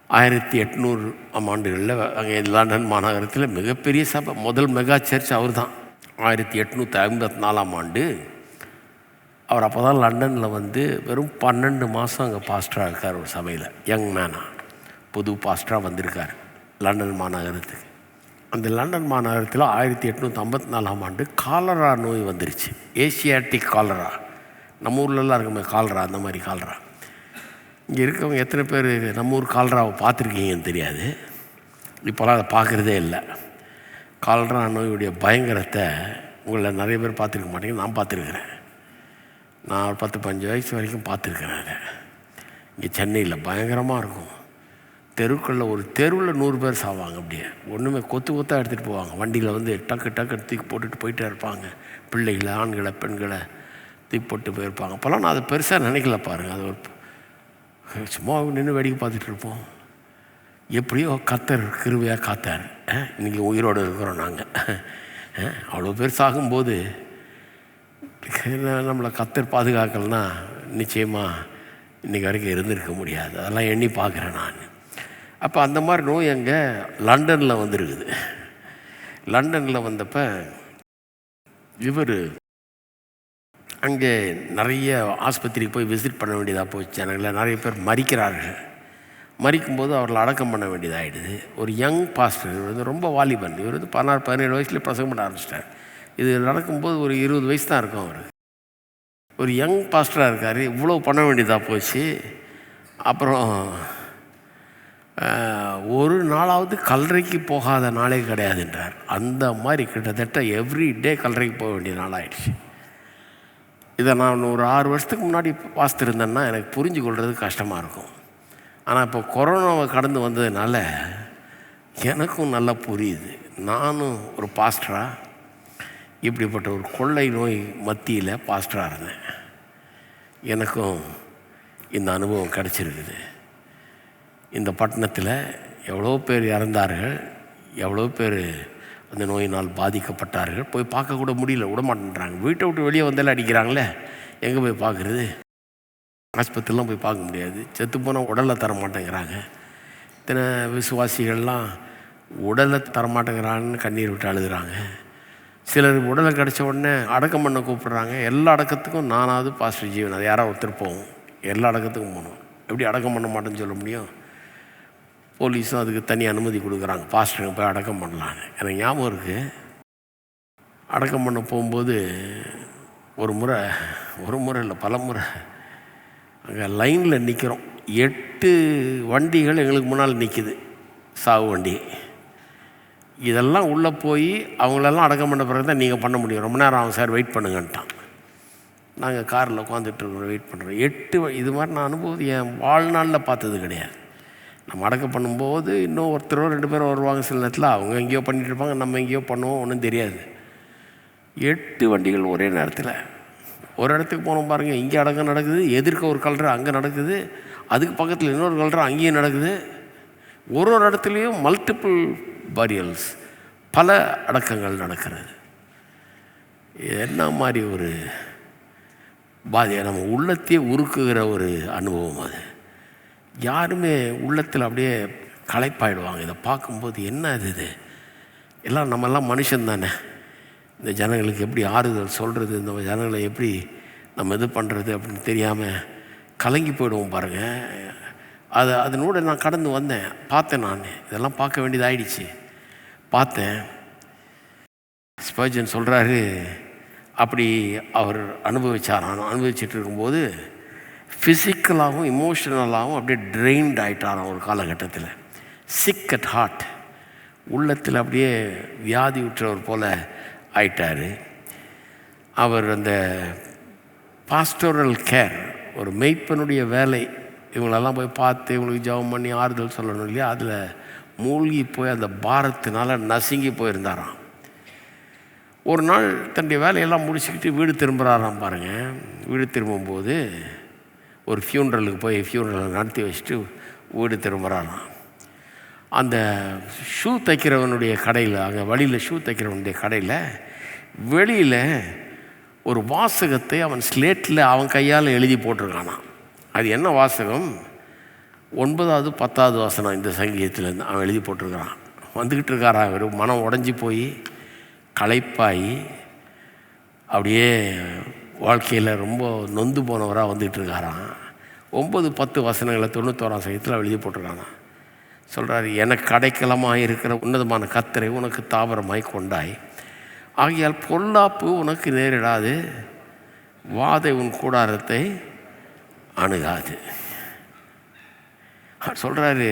1800 ஆண்டுகளில் அங்கே லண்டன் மாநகரத்தில் மிகப்பெரிய சபை, முதல் மெகா சர்ச் அவர் தான். 1854 ஆண்டு அவர் அப்போ தான் லண்டனில் வந்து வெறும் 12 மாதம் அங்கே பாஸ்டராக இருக்கார். ஒரு சபையில் யங் மேனாக புது பாஸ்டராக வந்திருக்கார் லண்டன் மாநகரத்துக்கு. அந்த லண்டன் மாநகரத்தில் 1854 ஆண்டு காலரா நோய் வந்துருச்சு. ஏசியாட்டிக் காலரா, நம்ம ஊர்லலாம் இருக்குமே காலரா, அந்த மாதிரி காலரா. இங்கே இருக்கவங்க எத்தனை பேர் நம்ம ஊர் காலராவை பார்த்துருக்கீங்கன்னு தெரியாது. இப்போலாம் அதை பார்க்குறதே இல்லை. காலரா நோயுடைய பயங்கரத்தை உங்களை நிறைய பேர் பார்த்துருக்க மாட்டேங்க. நான் பார்த்துருக்குறேன். நான் ஒரு 10-15 வயசு வரைக்கும் பார்த்துருக்குறேன். அதை இங்கே சென்னையில் பயங்கரமாக இருக்கும். தெருக்களில் ஒரு தெருவில் 100 பேர் சாவாங்க. அப்படியே ஒன்றுமே கொத்து கொத்தாக எடுத்துகிட்டு போவாங்க. வண்டியில் வந்து டக்கு தூக்கி போட்டுட்டு போயிட்டே இருப்பாங்க. பிள்ளைகளை, ஆண்களை, பெண்களை தூக்கி போட்டு போயிருப்பாங்க. அப்போல்லாம் நான் அதை பெருசாக நினைக்கல பாருங்கள். அது ஒரு சும்மா நின்று வேடிக்கை பார்த்துட்டு இருப்போம். எப்படியோ கர்த்தர் கிருபையாக காத்தார். இன்றைக்கி உயிரோடு இருக்கிறோம் நாங்கள். அவ்வளோ பேர் சாகும்போது நம்மளை கர்த்தர் பாதுகாக்கலைன்னா நிச்சயமாக இன்றைக்கி வரைக்கும் இருந்திருக்க முடியாது. அதெல்லாம் எண்ணி பார்க்குறேன் நான். அப்போ அந்த மாதிரி நோய் அங்கே லண்டனில் வந்துருக்குது. லண்டனில் வந்தப்போ இவர் அங்கே நிறைய ஆஸ்பத்திரிக்கு போய் விசிட் பண்ண வேண்டியதாக போச்சு. ஜனங்களை நிறைய பேர் மறிக்கிறார்கள். மறிக்கும்போது அவர்களை அடக்கம் பண்ண வேண்டியதாகிடுது. ஒரு யங் பாஸ்டர், இவர் வந்து ரொம்ப வாலிபன். இவர் வந்து 16-17 வயசுலேயே பிரசங்கம் பண்ண ஆரம்பிச்சிட்டார். இது நடக்கும்போது ஒரு 20 வயசு தான் இருக்கும் அவருக்கு. ஒரு யங் பாஸ்டராக இருக்கார். இவ்வளோ பண்ண வேண்டியதாக போச்சு. அப்புறம் ஒரு நாளாவது கல்லறைக்கு போகாத நாளே கிடையாதுன்றார். அந்த மாதிரி கிட்டத்தட்ட எவ்ரி டே கல்லறைக்கு போக வேண்டிய நாளாகிடுச்சு. இதை நான் ஒரு 6 வருஷத்துக்கு முன்னாடி வாசித்திருந்தேன்னா எனக்கு புரிஞ்சு கொள்வது கஷ்டமாக இருக்கும். ஆனால் இப்போ கொரோனாவை கடந்து வந்ததுனால எனக்கும் நல்லா புரியுது. நானும் ஒரு பாஸ்டராக இப்படிப்பட்ட ஒரு கொள்ளை நோய் மத்தியில் பாஸ்டராக இருந்தேன். எனக்கும் இந்த அனுபவம் கிடச்சிருக்குது. இந்த பட்டணத்தில் எவ்வளோ பேர் இறந்தார்கள், எவ்வளோ பேர் அந்த நோயினால் பாதிக்கப்பட்டார்கள். போய் பார்க்கக்கூட முடியல, விட மாட்டேன்றாங்க. வீட்டை விட்டு வெளியே வந்தாலும் அடிக்கிறாங்களே, எங்கே போய் பார்க்குறது? ஆஸ்பத்திரிலாம் போய் பார்க்க முடியாது. செத்து போனால் உடலை தர மாட்டேங்கிறாங்க. இத்தனை விசுவாசிகள்லாம் உடலை தரமாட்டேங்கிறான்னு கண்ணீர் விட்டு அழுகிறாங்க. சிலர் உடலை கிடச்ச உடனே அடக்கம் பண்ண கூப்பிட்றாங்க. எல்லா அடக்கத்துக்கும் நானாவது பாஸ்டர் ஜீவன், அது யாராவது ஒருத்தர் போவோம். எல்லா அடக்கத்துக்கும் போகணும். எப்படி அடக்கம் பண்ண மாட்டேன்னு சொல்ல முடியும்? போலீஸும் அதுக்கு தனி அனுமதி கொடுக்குறாங்க, பாஸ்டருங்க போய் அடக்கம் பண்ணலான்னு. எனக்கு ஞாபகம் இருக்குது, அடக்கம் பண்ண போகும்போது ஒரு முறை இல்லை பல முறை அங்கே லைனில் நிற்கிறோம். 8 வண்டிகள் எங்களுக்கு முன்னால் நிற்கிது, சாவு வண்டி. இதெல்லாம் உள்ளே போய் அவங்களெல்லாம் அடக்கம் பண்ண பிறகு தான் நீங்கள் பண்ண முடியும். ரொம்ப நேரம் ஆகும் சார், வெயிட் பண்ணுங்கன்ட்டான். நாங்கள் காரில் உட்காந்துட்ருக்கோம், வெயிட் பண்ணுறோம். 8 இது மாதிரி நான் அனுபவம் என் வாழ்நாளில் பார்த்தது கிடையாது. நம்ம அடக்கம் பண்ணும்போது இன்னும் ஒருத்தரோ 2 பேரும் வருவாங்க. சில நேரத்தில் அவங்க எங்கேயோ பண்ணிகிட்டு இருப்பாங்க, நம்ம எங்கேயோ பண்ணுவோம், ஒன்றும் தெரியாது. 8 வண்டிகள் ஒரே நேரத்தில் ஒரு இடத்துக்கு போனோம் பாருங்கள். இங்கே அடக்கம் நடக்குது, எதிர்க்க ஒரு கல்ற அங்கே நடக்குது, அதுக்கு பக்கத்தில் இன்னொரு கல்ற அங்கேயும் நடக்குது. ஒரு இடத்துலையும் மல்டிபிள் பரியல்ஸ், பல அடக்கங்கள் நடக்கிறது. என்ன மாதிரி ஒரு நம்ம உள்ளத்தையே உருக்குகிற ஒரு அனுபவம் அது. யாருமே உள்ளத்தில் அப்படியே களைப்பாயிடுவாங்க இதை பார்க்கும்போது. என்ன இது எல்லாம் நம்மெல்லாம் மனுஷன் தானே, இந்த ஜனங்களுக்கு எப்படி ஆறுதல் சொல்கிறது, இந்த ஜனங்களை எப்படி நம்ம இது பண்ணுறது அப்படின்னு தெரியாமல் கலங்கி போயிடுவோம் பாருங்கள். அதனோட நான் கடந்து வந்தேன், பார்த்தேன். நான் இதெல்லாம் பார்க்க வேண்டியதாகிடுச்சு. பார்த்தேன். ஸ்பர்ஜன் சொல்கிறாரு, அப்படி அவர் அனுபவிச்சிட்டு இருக்கும்போது ஃபிசிக்கலாகவும் இமோஷனலாகவும் அப்படியே ட்ரெயின்ட் ஆகிட்டாராம் ஒரு காலகட்டத்தில். சிக் அட் ஹார்ட், உள்ளத்தில் அப்படியே வியாதி விட்டுறவர் போல் ஆயிட்டார். அவர் அந்த பாஸ்டோரல் கேர், ஒரு மெய்ப்பனுடைய வேலை, இவங்களெல்லாம் போய் பார்த்து இவங்களுக்கு ஜெபம் பண்ணி ஆறுதல் சொல்லணும் இல்லையா, அதில் மூழ்கி போய் அந்த பாரத்தினால நசுங்கி போயிருந்தாராம். ஒரு நாள் தன்னுடைய வேலையெல்லாம் முடிச்சுக்கிட்டு வீடு திரும்புகிறாராம் பாருங்கள். வீடு திரும்பும்போது ஒரு ஃபியூனரலுக்கு போய் ஃபியூனரலை நடத்தி வச்சுட்டு வீடு திரும்புகிறாராம். அந்த ஷூ தைக்கிறவனுடைய கடையில், அங்கே வழியில் ஷூ தைக்கிறவனுடைய கடையில் வெளியில் ஒரு வாசகத்தை அவன் ஸ்லேட்டில் அவன் கையால் எழுதி போட்டிருக்கானான். அது என்ன வாசகம்? 9வது 10வது வசனம் இந்த சங்கீதத்துலேருந்து அவன் எழுதி போட்டிருக்கிறான். வந்துக்கிட்டு இருக்காரான். அவர் மனம் உடஞ்சி போய் களைப்பாகி அப்படியே வாழ்க்கையில் ரொம்ப நொந்து போனவராக வந்துக்கிட்டு இருக்காரான். 9-10 வசனங்களை 91ஆம் சங்கீதத்தில் எழுதி போட்டிருக்கானா. சொல்கிறாரு, எனக்கு அடைக்கலமாக இருக்கிற உன்னதமான கர்த்தரை உனக்கு தாவரமாய் கொண்டாய், ஆகையால் பொல்லாப்பு உனக்கு நேரிடாது, வாதை உன் கூடாரத்தை அணுகாது. சொல்கிறாரு,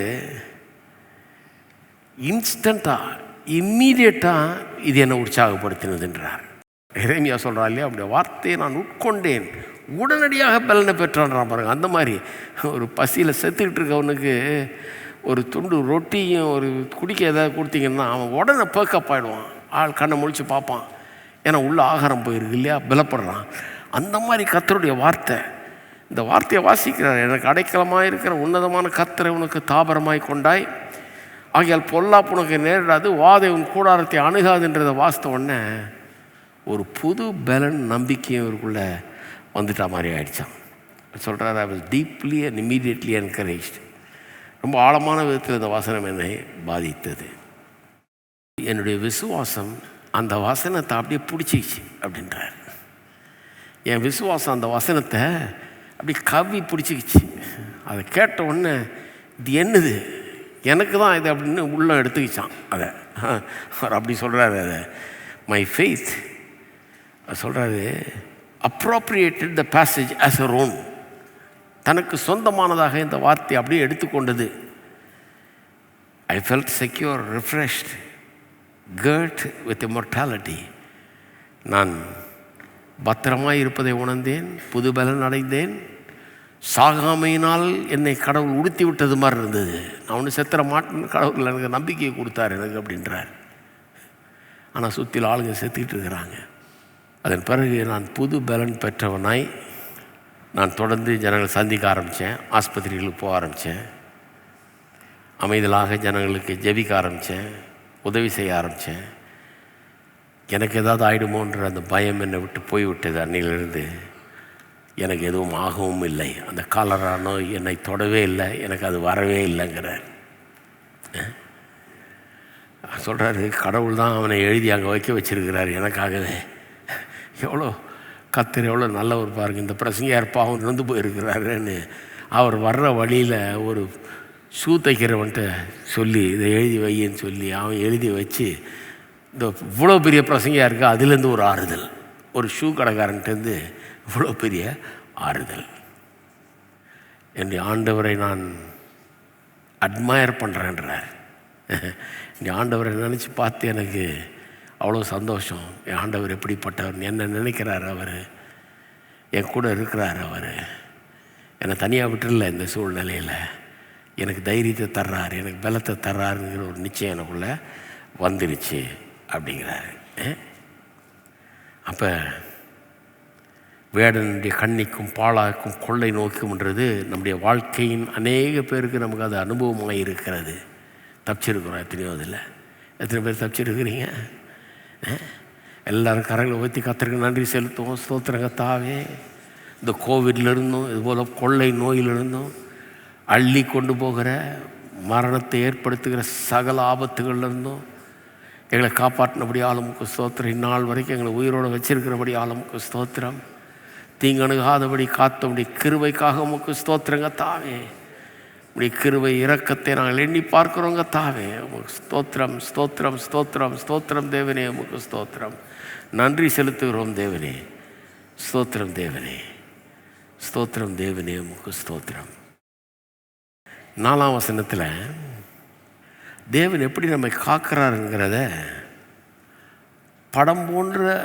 இன்ஸ்டண்ட்டாக இம்மீடியட்டாக இது என்னை உற்சாகப்படுத்தினதுன்றார். எரேமியா சொல்கிறார் இல்லையா, அப்படியே வார்த்தையை நான் உட்கொண்டேன், உடனடியாக பலனை பெற்றான்றான் பாருங்க. அந்த மாதிரி ஒரு பசியில் செத்துக்கிட்டு இருக்கவனுக்கு ஒரு துண்டு ரொட்டியும் ஒரு குடிக்க ஏதாவது கொடுத்தீங்கன்னா அவன் உடனே பேக்கப் ஆகிடுவான். ஆள் கண்ணை முழிச்சு பார்ப்பான், ஏன்னா உள்ள ஆகாரம் போயிருக்கு இல்லையா, பலப்படுறான். அந்த மாதிரி கர்த்தருடைய வார்த்தை, இந்த வார்த்தையை வாசிக்கிறார். எனக்கு அடைக்கலமாக இருக்கிற உன்னதமான கர்த்தரை உனக்கு தாபரமாய் கொண்டாய், ஆகையால் பொல்லாப்பு உனக்கு நேரிடாது, வாதை உன் கூடாரத்தை அணுகாதுன்றதை வாசித்த உடனே ஒரு புது பலன் நம்பிக்கையும் இவருக்குள்ளே வந்துட்டா மாதிரி ஆயிடுச்சான். சொல்கிறார், I was deeply and immediately encouraged. ரொம்ப ஆழமான விதத்தில் இந்த வசனம் என்னை பாதித்தது. என்னுடைய விசுவாசம் அந்த வசனத்தை அப்படியே பிடிச்சிச்சு அப்படின்றார். என் விசுவாசம் அந்த வசனத்தை அப்படி கவ்வி பிடிச்சிக்கிச்சு. அதை கேட்ட உடனே இது என்னது, எனக்கு தான் இது அப்படின்னு உள்ளே எடுத்துக்கிச்சான். அதை அவர் அப்படி சொல்கிறாரு. அதை மை ஃபெய்த் சொல்கிறாரு, appropriated the passage as a own. தனக்கு சொந்தமானதாக இந்த வார்த்தையை அப்படியே எடுத்துக்கொண்டது. I felt secure, refreshed, girt with immortality. நான் பத்திரமாய் இருப்பதை உணர்ந்தேன், புது பலன் அடைந்தேன், சாகாமையினால் என்னை கடவுள் உடுத்தி விட்டது மாதிரி இருந்தது. நான் ஒன்று செத்துற மாட்டேன்னு கடவுள் எனக்கு நம்பிக்கையை கொடுத்தார் எனக்கு அப்படின்றார். ஆனால் சுற்றில் ஆளுங்க செத்துக்கிட்டு இருக்கிறாங்க. அதன் பிறகு நான் புது பலன் பெற்றவனாய் நான் தொடர்ந்து ஜனங்களை சந்திக்க ஆரம்பித்தேன், ஆஸ்பத்திரிகளுக்கு போக ஆரம்பித்தேன், அமைதலாக ஜனங்களுக்கு ஜெபிக்க ஆரம்பித்தேன், உதவி செய்ய ஆரம்பித்தேன். எனக்கு ஏதாவது ஆகிடுமோன்ற அந்த பயம் என்னை விட்டு போய்விட்டது. அன்னையிலிருந்து எனக்கு எதுவும் ஆகவும் இல்லை. அந்த காலரா நோய் என்னை தொடவே இல்லை, எனக்கு அது வரவே இல்லைங்கிறார். சொல்கிறாரு, கடவுள் தான் அவனை எழுதி அங்கே வைக்க வச்சிருக்கிறார் எனக்காகவே. எவ்வளோ கர்த்தர் எவ்வளோ நல்லவர் பாருங்க. இந்த பிரசங்கியார் பாவம் நொந்து போயிருக்கிறாருன்னு அவர் வர்ற வழியில் ஒரு ஷூ தைக்கிறவன்ட்டு சொல்லி இதை எழுதி வையின்னு சொல்லி அவன் எழுதி வச்சு, இந்த இவ்வளோ பெரிய பிரசங்கியாக இருக்குது, அதுலேருந்து ஒரு ஆறுதல், ஒரு ஷூ கடைக்காரன்ட்டேருந்து இவ்வளோ பெரிய ஆறுதல். என்னுடைய ஆண்டவரை நான் அட்மயர் பண்ணுறேன்றார். என் ஆண்டவரை நினச்சி பார்த்து எனக்கு அவ்வளோ சந்தோஷம். என் ஆண்டவர் எப்படிப்பட்டவர், என்ன நினைக்கிறார், அவர் என் கூட இருக்கிறார், அவர் என்னை தனியாக விட்டுறல இந்த சூழ்நிலையில், எனக்கு தைரியத்தை தர்றார், எனக்கு பலத்தை தர்றாருங்கிற ஒரு நிச்சயம் எனக்குள்ளே வந்துருச்சு அப்படிங்கிறாரு. அப்போ வேடனுடைய கண்ணிக்கும் பாழாக்கும் கொள்ளை நோக்கும்ன்றது நம்முடைய வாழ்க்கையின் அநேக பேருக்கு நமக்கு அது அனுபவமாக இருக்கிறது. தப்பிச்சிருக்கிறோம் எத்தனையோ இதில். எத்தனை பேர் தப்பிச்சிருக்கிறீங்க? எல்லோரும் கரங்களை ஊற்றி கர்த்தருக்கு நன்றி செலுத்துவோம். ஸ்தோத்திரம் கர்த்தாவே. இந்த கோவிட்லேருந்தும் இதுபோல் கொள்ளை நோயிலிருந்தும் அள்ளி கொண்டு போகிற மரணத்தை ஏற்படுத்துகிற சகல ஆபத்துகள்லேருந்தும் எங்களை காப்பாற்றினபடி ஆளுமுக்கு ஸ்தோத்திரம். இந்நாள் வரைக்கும் எங்களை உயிரோடு வச்சிருக்கிறபடி ஆளுமுக்கு ஸ்தோத்திரம். தீங்கணுகாதபடி காத்தபடி கிருபைக்காக உமக்கு ஸ்தோத்திரங்க தாவே. இப்படி கிருபை இரக்கத்தை நாங்கள் எண்ணி பார்க்குறோங்க தாவே. உமக்கு ஸ்தோத்திரம் ஸ்தோத்திரம் ஸ்தோத்திரம் ஸ்தோத்திரம் தேவனே. உமக்கு ஸ்தோத்திரம் நன்றி செலுத்துகிறோம் தேவனே. ஸ்தோத்திரம் தேவனே. ஸ்தோத்திரம் தேவனே. உமக்கு ஸ்தோத்திரம். 4ஆம் வசனத்தில் தேவன் எப்படி நம்மை காக்கிறாருங்கிறத படம் போன்ற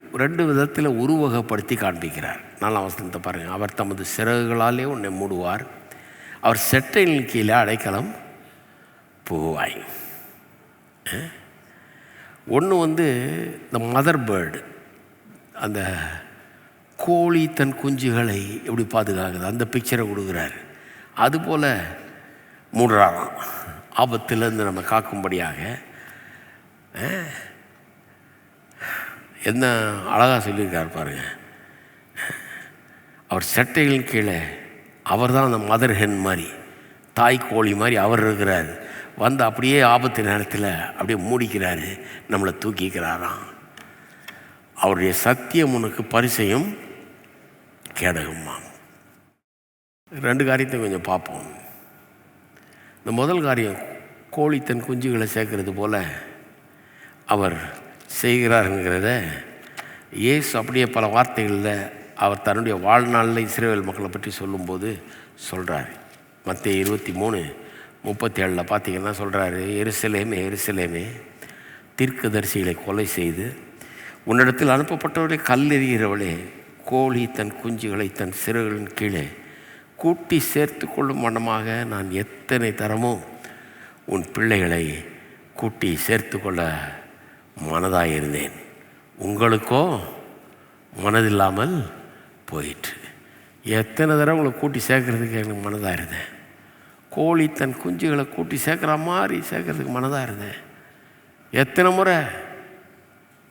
2 விதத்தில் உருவகப்படுத்தி காண்பிக்கிறார். 4ஆம் வசனத்தை பாருங்கள். அவர் தமது சிறகுகளாலே உன்னை மூடுவார், அவர் செட்டையின் கீழே அடைக்கலம் புகுவாய். ஒன்று இந்த மதர் பேர்டு, அந்த கோழி தன் குஞ்சுகளை எப்படி பாதுகாக்குது அந்த பிக்சரை கொடுக்குறாரு. அதுபோல் மூடுறாராம் ஆபத்திலேருந்து நம்ம காக்கும்படியாக. என்ன அழகாக சொல்லியிருக்கார் பாருங்க. அவர் சட்டைகளின் கீழே அவர் தான் அந்த மதர் ஹென் மாதிரி, தாய் கோழி மாதிரி அவர் இருக்கிறார். வந்து அப்படியே ஆபத்து நேரத்தில் அப்படியே மூடிக்கிறாரு, நம்மளை தூக்கிக்கிறாராம். அவருடைய சத்தியம் உனக்கு பரிசையும் கேடகமாம். 2 காரியத்தை கொஞ்சம் பார்ப்போம். இந்த முதல் காரியம், கோழி தன் குஞ்சுகளை சேர்க்கறது போல் அவர் செய்கிறாருங்கிறத இயேசு அப்படியே பல வார்த்தைகளில் அவர் தன்னுடைய வாழ்நாளில் இஸ்ரவேல் மக்களை பற்றி சொல்லும்போது சொல்கிறார். மத்தேயு 23:37 பார்த்தீங்கன்னா சொல்கிறாரு, எருசலேமே எருசலேமே, தீர்க்கதரிசிகளை கொலை செய்து உன்னிடத்தில் அனுப்பப்பட்டவரை கல்லெறிகிறவளே, கோழி தன் குஞ்சுகளை தன் சிறகுகளின் கீழே கூட்டி சேர்த்து கொள்ளும் வண்ணமாக நான் எத்தனை தரமோ உன் பிள்ளைகளை கூட்டி சேர்த்து கொள்ள மனதாயிருந்தேன், உங்களுக்கோ மனதில்லாமல் போயிற்று. எத்தனை தடவை உங்களை கூட்டி சேர்க்கறதுக்கு எனக்கு மனதாக இருந்தேன். கோழி தன் குஞ்சுகளை கூட்டி சேர்க்குற மாதிரி சேர்க்கறதுக்கு மனதாக இருந்தேன். எத்தனை முறை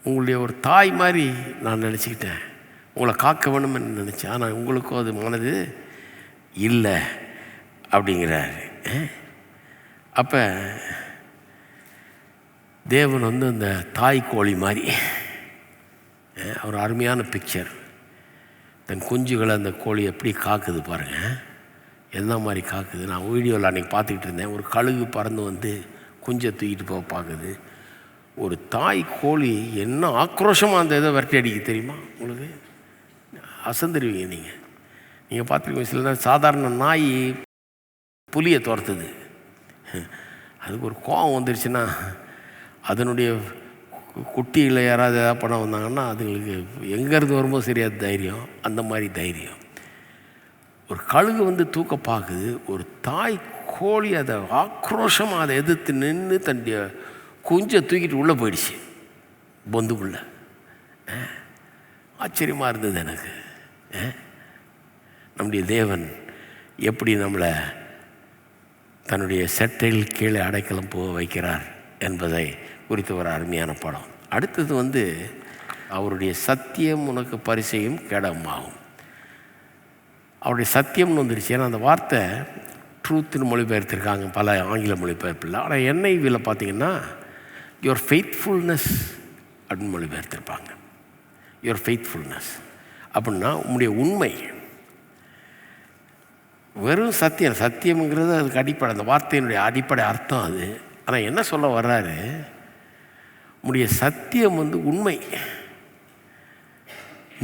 உங்களுடைய ஒரு தாய் மாதிரி நான் நினச்சிக்கிட்டேன், உங்களை காக்க வேணும்னு நினச்சேன். ஆனால் உங்களுக்கும் அது மனது இல்லை அப்படிங்கிறாரு. அப்போ தேவன் அந்த தாய் கோழி மாதிரி ஒரு அருமையான பிக்சர். தன் குஞ்சுகளை அந்த கோழி எப்படி காக்குது பாருங்கள், எந்த மாதிரி காக்குது. நான் வீடியோவில் அன்றைக்கி பார்த்துக்கிட்டு இருந்தேன். ஒரு கழுகு பறந்து குஞ்சை தூக்கிட்டு போக பார்க்குது. ஒரு தாய் கோழி என்ன ஆக்ரோஷமாக அந்த இதை விரட்டி அடிக்க தெரியுமா உங்களுக்கு? அசந்துருவீங்க நீங்கள் பார்த்துருக்கீங்க. சில நேரம் சாதாரண நாய் புலியை துரத்துது, அதுக்கு ஒரு கோவம் வந்துருச்சுன்னா அதனுடைய குட்டியில் யாராவது எதாவது பண்ண வந்தாங்கன்னா அதுங்களுக்கு எங்கேருந்து வரும்போது சரியாது தைரியம், அந்த மாதிரி தைரியம். ஒரு கழுகு தூக்க பார்க்குது, ஒரு தாய் கோழி அதை ஆக்ரோஷமாக அதை எதிர்த்து நின்று தன்னுடைய குஞ்சை தூக்கிட்டு உள்ளே போயிடுச்சு பொந்துக்குள்ளே. ஆச்சரியமாக இருந்தது எனக்கு. நம்முடைய தேவன் எப்படி நம்மளை தன்னுடைய செட்டையில் கீழே அடைக்கலம் போக வைக்கிறார் என்பதை குறித்து ஒரு அருமையான படம். அடுத்தது அவருடைய சத்தியம் உனக்கு பரிசையும் கேடகமாகும். அவருடைய சத்தியம்னு வந்துருச்சு. ஏன்னா அந்த வார்த்தை ட்ரூத்துன்னு மொழிபெயர்த்திருக்காங்க பல ஆங்கில மொழிபெயர்ப்பில். ஆனால் NIVயில் பார்த்தீங்கன்னா யுவர் ஃபெய்த்ஃபுல்னஸ் அப்படின்னு மொழிபெயர்த்திருப்பாங்க. யுவர் ஃபெய்த்ஃபுல்னஸ் அப்படின்னா உங்களுடைய உண்மை. வெறும் சத்தியம்ங்கிறது அதுக்கு அடிப்படை, அந்த வார்த்தையினுடைய அடிப்படை அர்த்தம் அது. ஆனால் என்ன சொல்ல வர்றாரு, உங்களுடைய சத்தியம் உண்மை,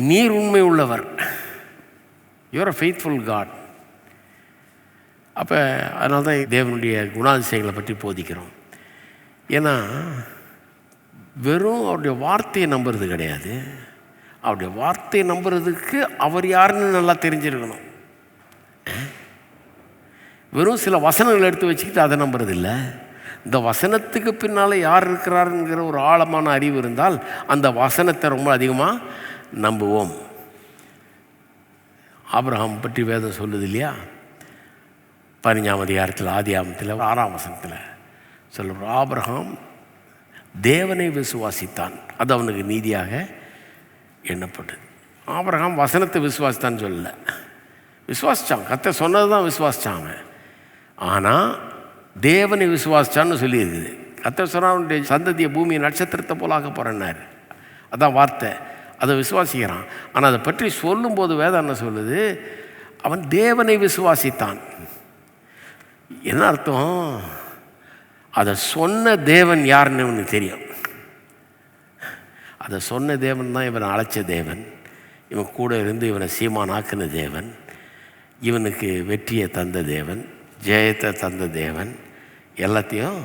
நீர் உண்மை உள்ளவர், யூஆர் அ ஃபெய்த்ஃபுல் காட். அப்போ அதனால தான் தேவனுடைய குணாதிசயங்களை பற்றி போதிக்கிறோம். ஏன்னா வெறும் அவருடைய வார்த்தையை நம்புறது கிடையாது, அவருடைய வார்த்தையை நம்புறதுக்கு அவர் யாருன்னு நல்லா தெரிஞ்சிருக்கணும். வெறும் சில வசனங்களை எடுத்து வச்சுக்கிட்டு அதை நம்புறது இல்லை. இந்த வசனத்துக்கு பின்னால் யார் இருக்கிறாருங்கிற ஒரு ஆழமான அறிவு இருந்தால் அந்த வசனத்தை ரொம்ப அதிகமாக நம்புவோம். ஆபிரகாம் பற்றி வேதம் சொல்லுது இல்லையா, 15ஆம் அதிகாரத்தில் ஆதியாகமத்தில் 6ஆம் வசனத்தில் சொல்லுறோம். ஆபிரகாம் தேவனை விசுவாசித்தான், அது அவனுக்கு நீதியாக எண்ணப்பட்டது. ஆபிரகாம் வசனத்தை விசுவாசித்தான்னு சொல்லலை, விசுவாசித்தான், கர்த்தர் சொன்னது தான் விசுவாசித்தான் அவன். ஆனால் தேவனை விசுவாசித்தான்னு சொல்லியிருக்குது. கர்த்தர் சொன்னால் அவனுடைய சந்ததியை பூமியை நட்சத்திரத்தை போல ஆக்க போகிறேன்னாரு, அதான் வார்த்தை, அதை விசுவாசிக்கிறான். ஆனால் அதை பற்றி சொல்லும்போது வேதம் என்ன சொல்லுது, அவன் தேவனை விசுவாசித்தான். என்ன அர்த்தம்? அதை சொன்ன தேவன் யாருன்னு இவனுக்கு தெரியும். அதை சொன்ன தேவன் தான் இவனை அழைச்ச தேவன், இவன் கூட இருந்து இவனை சீமானாக்குன தேவன், இவனுக்கு வெற்றியை தந்த தேவன், ஜெயத்தை தந்த தேவன், எல்லாத்தையும்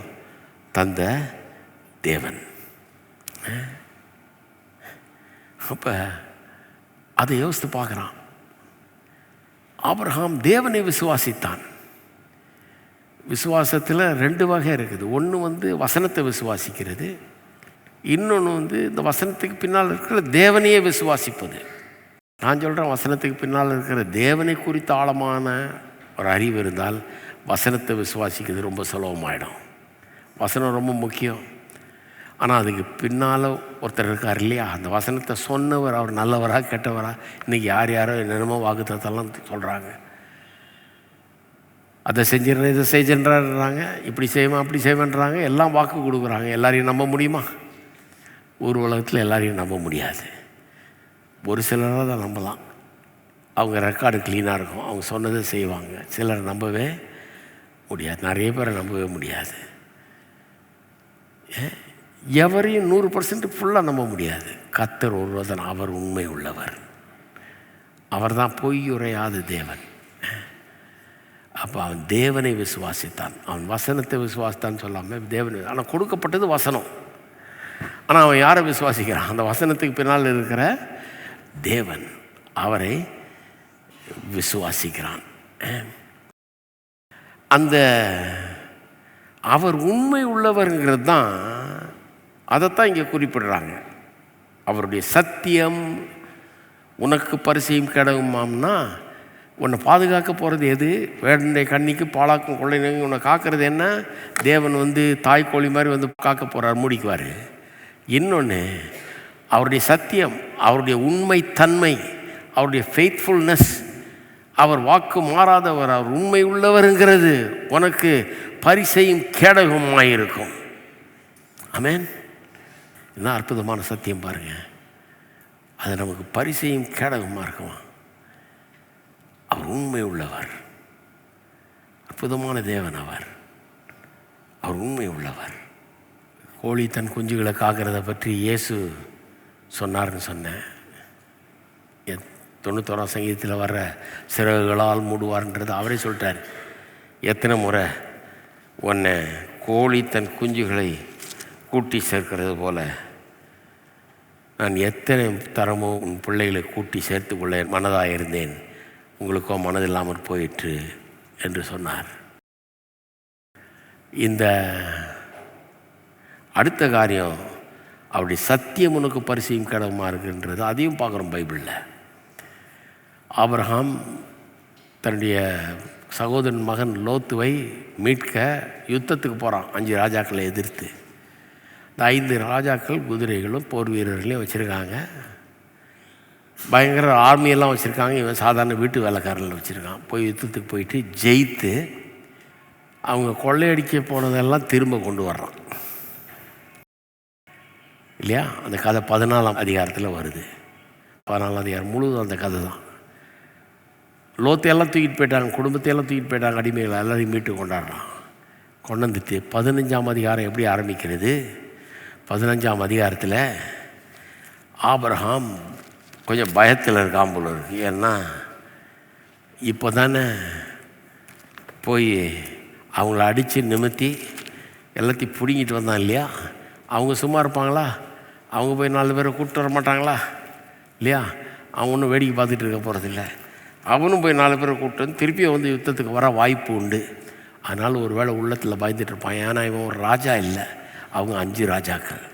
தந்த தேவன். அப்போ அதை யோசித்து பார்க்குறான். ஆபிரகாம் தேவனை விசுவாசித்தான். விசுவாசத்தில் 2 வகை இருக்குது. ஒன்று வசனத்தை விசுவாசிக்கிறது, இன்னொன்று இந்த வசனத்துக்கு பின்னால் இருக்கிற தேவனையே விசுவாசிப்பது. நான் சொல்கிறேன், வசனத்துக்கு பின்னால் இருக்கிற தேவனை குறித்த ஆழமான ஒரு அறிவு இருந்தால் வசனத்தை விசுவாசிக்கிறது ரொம்ப சுலபமாயிடும். வசனம் ரொம்ப முக்கியம். ஆனால் அதுக்கு பின்னால் ஒருத்தர் இருக்கார் இல்லையா, அந்த வசனத்தை சொன்னவர் அவர் நல்லவரா கெட்டவரா? இன்றைக்கி யாரோ என்னென்னமோ வாக்குத்தத்தெல்லாம் சொல்கிறாங்க. அதை செஞ்சிடறேன், இதை செஞ்சிடறாங்க, இப்படி செய்வேன் அப்படி செய்வேன்றாங்க, எல்லாம் வாக்கு கொடுக்குறாங்க. எல்லாரையும் நம்ப முடியுமா? ஒரு உலகத்தில் எல்லாரையும் நம்ப முடியாது. ஒரு சிலராக தான் நம்பலாம், அவங்க ரெக்கார்டு க்ளீனாக இருக்கும், அவங்க சொன்னதை செய்வாங்க. சிலர் நம்பவே முடியாது, நிறைய பேரை நம்பவே முடியாது. எவரையும் 100% ஃபுல்லாக நம்ப முடியாது. கர்த்தர் ஒருவர்தான், அவர் உண்மை உள்ளவர், அவர் தான் பொய்யுரையாத தேவன். அப்போ அவன் தேவனை விசுவாசித்தான், அவன் வசனத்தை விசுவாசித்தான்னு சொல்லாமல் தேவனை. ஆனால் கொடுக்கப்பட்டது வசனம், ஆனால் அவன் யாரை விசுவாசிக்கிறான்? அந்த வசனத்துக்கு பின்னால் இருக்கிற தேவன், அவரை விசுவாசிக்கிறான். அந்த அவர் உண்மை உள்ளவருங்கிறது தான், அதைத்தான் இங்கே குறிப்பிடுறாங்க. அவருடைய சத்தியம் உனக்கு பரிசையும் கிடக்குமாம்னா, உன்னை பாதுகாக்க போகிறது எது? வேடனுடைய கண்ணிக்கு பாலாக்கும் கொள்ளை உன்னை காக்கிறது என்ன? தேவன் தாய்க்கோழி மாதிரி காக்க போகிறார், மூடிக்குவார். இன்னொன்று அவருடைய சத்தியம், அவருடைய உண்மை தன்மை, அவருடைய ஃபெய்த்ஃபுல்னஸ், அவர் வாக்கு மாறாதவர், அவர் உண்மை உள்ளவருங்கிறது உனக்கு பரிசையும் கேடகமாயிருக்கும். ஆமென். இதுதான் அற்புதமான சத்தியம் பாருங்கள். அது நமக்கு பரிசையும் கேடகமாக இருக்குமா? அவர் உண்மை உள்ளவர், அற்புதமான தேவன் அவர் உண்மை உள்ளவர். கோழி தன் குஞ்சுகளை காக்கிறத பற்றி இயேசு சொன்னார்னு சொன்னேன். 91ஆம் சங்கீதத்தில் வர்ற சிறகுகளால் மூடுவார்ன்றது அவரே சொல்லிட்டார். எத்தனை முறை உன்னை கோழி தன் குஞ்சுகளை கூட்டி சேர்க்கிறது போல நான் எத்தனை தரமோ உன் பிள்ளைகளை கூட்டி சேர்த்து கொள்ள மனதாக இருந்தேன், உங்களுக்கோ மனதில்லாமல் போயிற்று என்று சொன்னார். இந்த அடுத்த காரியம், அவருடைய சத்தியம் உனக்கு பரிசையும் கடவுமாக இருக்குன்றது, அதையும் பார்க்குறோம் பைபிளில். ஆபிரகாம் தன்னுடைய சகோதரன் மகன் லோத்துவை மீட்க யுத்தத்துக்கு போகிறான் 5 ராஜாக்களை எதிர்த்து. இந்த 5 ராஜாக்கள் குதிரைகளும் போர் வீரர்களையும் வச்சுருக்காங்க, பயங்கர ஆர்மியெல்லாம் வச்சுருக்காங்க. இவன் சாதாரண வீட்டு வேலைக்காரர்கள் வச்சுருக்கான். போய் யுத்தத்துக்கு போயிட்டு ஜெயித்து அவங்க கொள்ளையடிக்க போனதெல்லாம் திரும்ப கொண்டு வர்றான் இல்லையா? அந்த கதை 14ஆம் அதிகாரத்தில் வருது. 14ஆம் அதிகாரம் முழுவதும் அந்த கதை தான். லோத்தையெல்லாம் தூக்கிட்டு போயிட்டாங்க, குடும்பத்தையெல்லாம் தூக்கிட்டு போயிட்டாங்க, அடிமைகளை எல்லாரையும் மீட்டு கொண்டாடுறான். கொண்டு வந்துட்டு 15ஆம் அதிகாரம் எப்படி ஆரம்பிக்கிறது? 15ஆம் அதிகாரத்தில் ஆபிரகாம் கொஞ்சம் பயத்தில் இருக்கான் போல இருக்கு. ஏன்னா இப்போ தானே போய் அவங்கள அடித்து நிமித்தி எல்லாத்தையும் பிடுங்கிட்டு வந்தான் இல்லையா? அவங்க சும்மா இருப்பாங்களா? அவங்க போய் 4 பேரை கூப்பிட்டு வர மாட்டாங்களா இல்லையா? அவன் ஒன்றும் வேடிக்கை பார்த்துட்டு இருக்க போகிறதில்ல. அவனும் போய் 4 பேரை கூப்பிட்டு வந்து திருப்பி யுத்தத்துக்கு வர வாய்ப்பு உண்டு. அதனால் ஒரு வேளை உள்ளத்தில் பயந்துட்டு இருப்பான். ஏன்னா இவன் ஒரு ராஜா இல்லை, அவங்க 5 ராஜாக்கள்.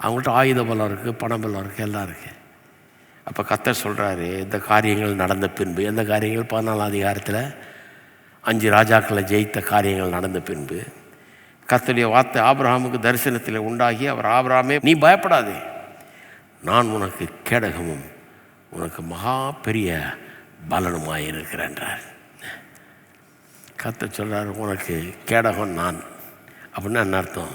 அவங்கள்ட்ட ஆயுத பலம் இருக்குது, பண பலம் இருக்குது, எல்லாம் இருக்குது. அப்போ கர்த்தர் சொல்கிறாரு, இந்த காரியங்கள் நடந்த பின்பு, எந்த காரியங்கள் 14ஆம் அதிகாரத்தில் 5 ராஜாக்களை ஜெயித்த காரியங்கள் நடந்த பின்பு கர்த்தருடைய வார்த்தை ஆபிரகாமுக்கு தரிசனத்தில் உண்டாகி அவர், ஆபிரகாமே நீ பயப்படாதே, நான் உனக்கு கேடகமும் உனக்கு மகா பெரிய பலனுமாய் இருக்கிறேன்றார். கர்த்தர் சொல்கிறார், உனக்கு கேடகம் நான். அப்படின்னா என்ன அர்த்தம்?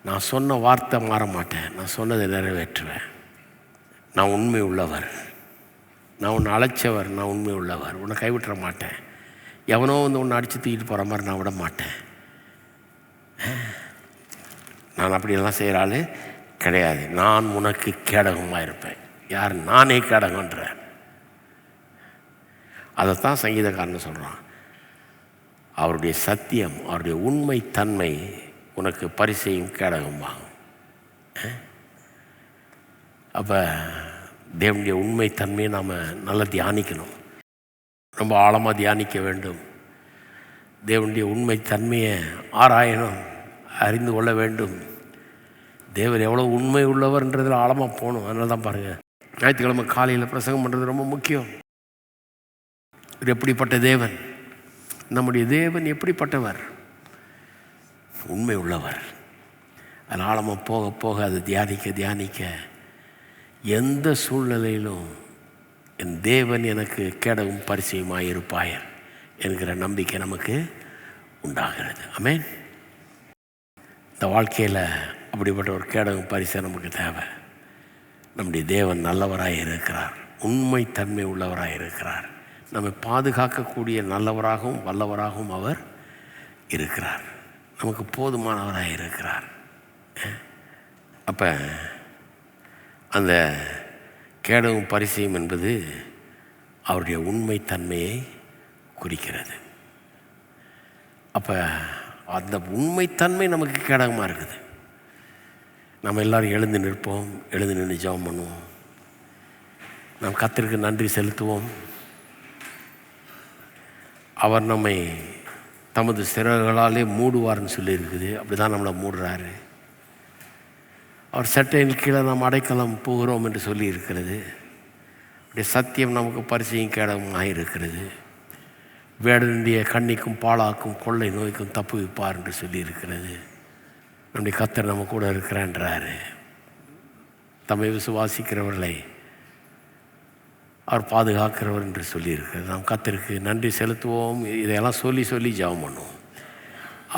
நான் சொன்ன வார்த்தை மாற மாட்டேன், நான் சொன்னதை நிறைவேற்றுவேன், நான் உண்மை உள்ளவர், நான் உன்னை அழைச்சவர், நான் உண்மை உள்ளவர், உன்னை கைவிட்டுற மாட்டேன், எவனோ வந்து உன்னை அடித்து தூக்கிட்டு போகிற மாதிரி நான் விட மாட்டேன். நான் அப்படியெல்லாம் செய்கிற ஆள் கிடையாது. நான் உனக்கு கேடகமாக இருப்பேன். யார்? நானே கேடகன்ற. அதைத்தான் சங்கீதக்காரன் சொல்கிறான். அவருடைய சத்தியம், அவருடைய உண்மை தன்மை உனக்கு பரிசையும் கேடகமாகும். அப்போ தேவனுடைய உண்மை தன்மையை நாம் நல்லா தியானிக்கணும், ரொம்ப ஆழமாக தியானிக்க வேண்டும். தேவனுடைய உண்மை தன்மையை ஆராயணும், அறிந்து கொள்ள வேண்டும். தேவர் எவ்வளோ உண்மை உள்ளவர்ன்றதில் ஆழமாக போகணும். அதனால தான் பாருங்கள், ஞாயிற்றுக்கிழமை காலையில் பிரசங்கம் பண்ணுறது ரொம்ப முக்கியம். இது எப்படிப்பட்ட தேவன்? நம்முடைய தேவன் எப்படிப்பட்டவர்? உண்மை உள்ளவர். அதில் ஆழமாக போக போக அது தியானிக்க தியானிக்க எந்த சூழ்நிலையிலும் என் தேவன் எனக்கு கேடவும் பரிசையுமாய் இருப்பாயர் என்கிற நம்பிக்கை நமக்கு உண்டாகிறது. ஆமென். இந்த வாழ்க்கையில் அப்படிப்பட்ட ஒரு கேடவும் பரிசை நமக்கு தேவை. நம்முடைய தேவன் நல்லவராக இருக்கிறார், உண்மை தன்மை உள்ளவராக இருக்கிறார், நம்மை பாதுகாக்கக்கூடிய நல்லவராகவும் வல்லவராகவும் அவர் இருக்கிறார், நமக்கு போதுமானவராக இருக்கிறார். அப்போ அந்த கேடவும் பரிசையும் என்பது அவருடைய உண்மை தன்மையை குறிக்கிறது. அப்போ அந்த உண்மைத்தன்மை நமக்கு கேடகமாக இருக்குது. நம்ம எல்லோரும் எழுந்து நிற்போம், எழுந்து நின்று ஜெபம் பண்ணுவோம், நாம் கர்த்தருக்கு நன்றி செலுத்துவோம். அவர் நம்மை தமது சிறகுகளாலே மூடுவார்னு சொல்லியிருக்குது. அப்படி தான் நம்மளை மூடுறாரு. அவர் சட்டையின் கீழே நாம் அடைக்கலம் போகிறோம் என்று சொல்லி இருக்கிறது. அப்படியே சத்தியம் நமக்கு பரிசையும் கேடகமாக இருக்கிறது. வேடனுடைய கண்ணிக்கும் பாழாக்கும் கொள்ளை நோய்க்கும் தப்பு வைப்பார் என்று சொல்லியிருக்கிறது. நம்முடைய கர்த்தர் நம்ம கூட இருக்கிறான்றாரு. தம்மை விசுவாசிக்கிறவர்களை அவர் பாதுகாக்கிறவர் என்று சொல்லியிருக்கிறது. நாம் கர்த்தருக்கு நன்றி செலுத்துவோம். இதையெல்லாம் சொல்லி சொல்லி ஜெபம் பண்ணுவோம்.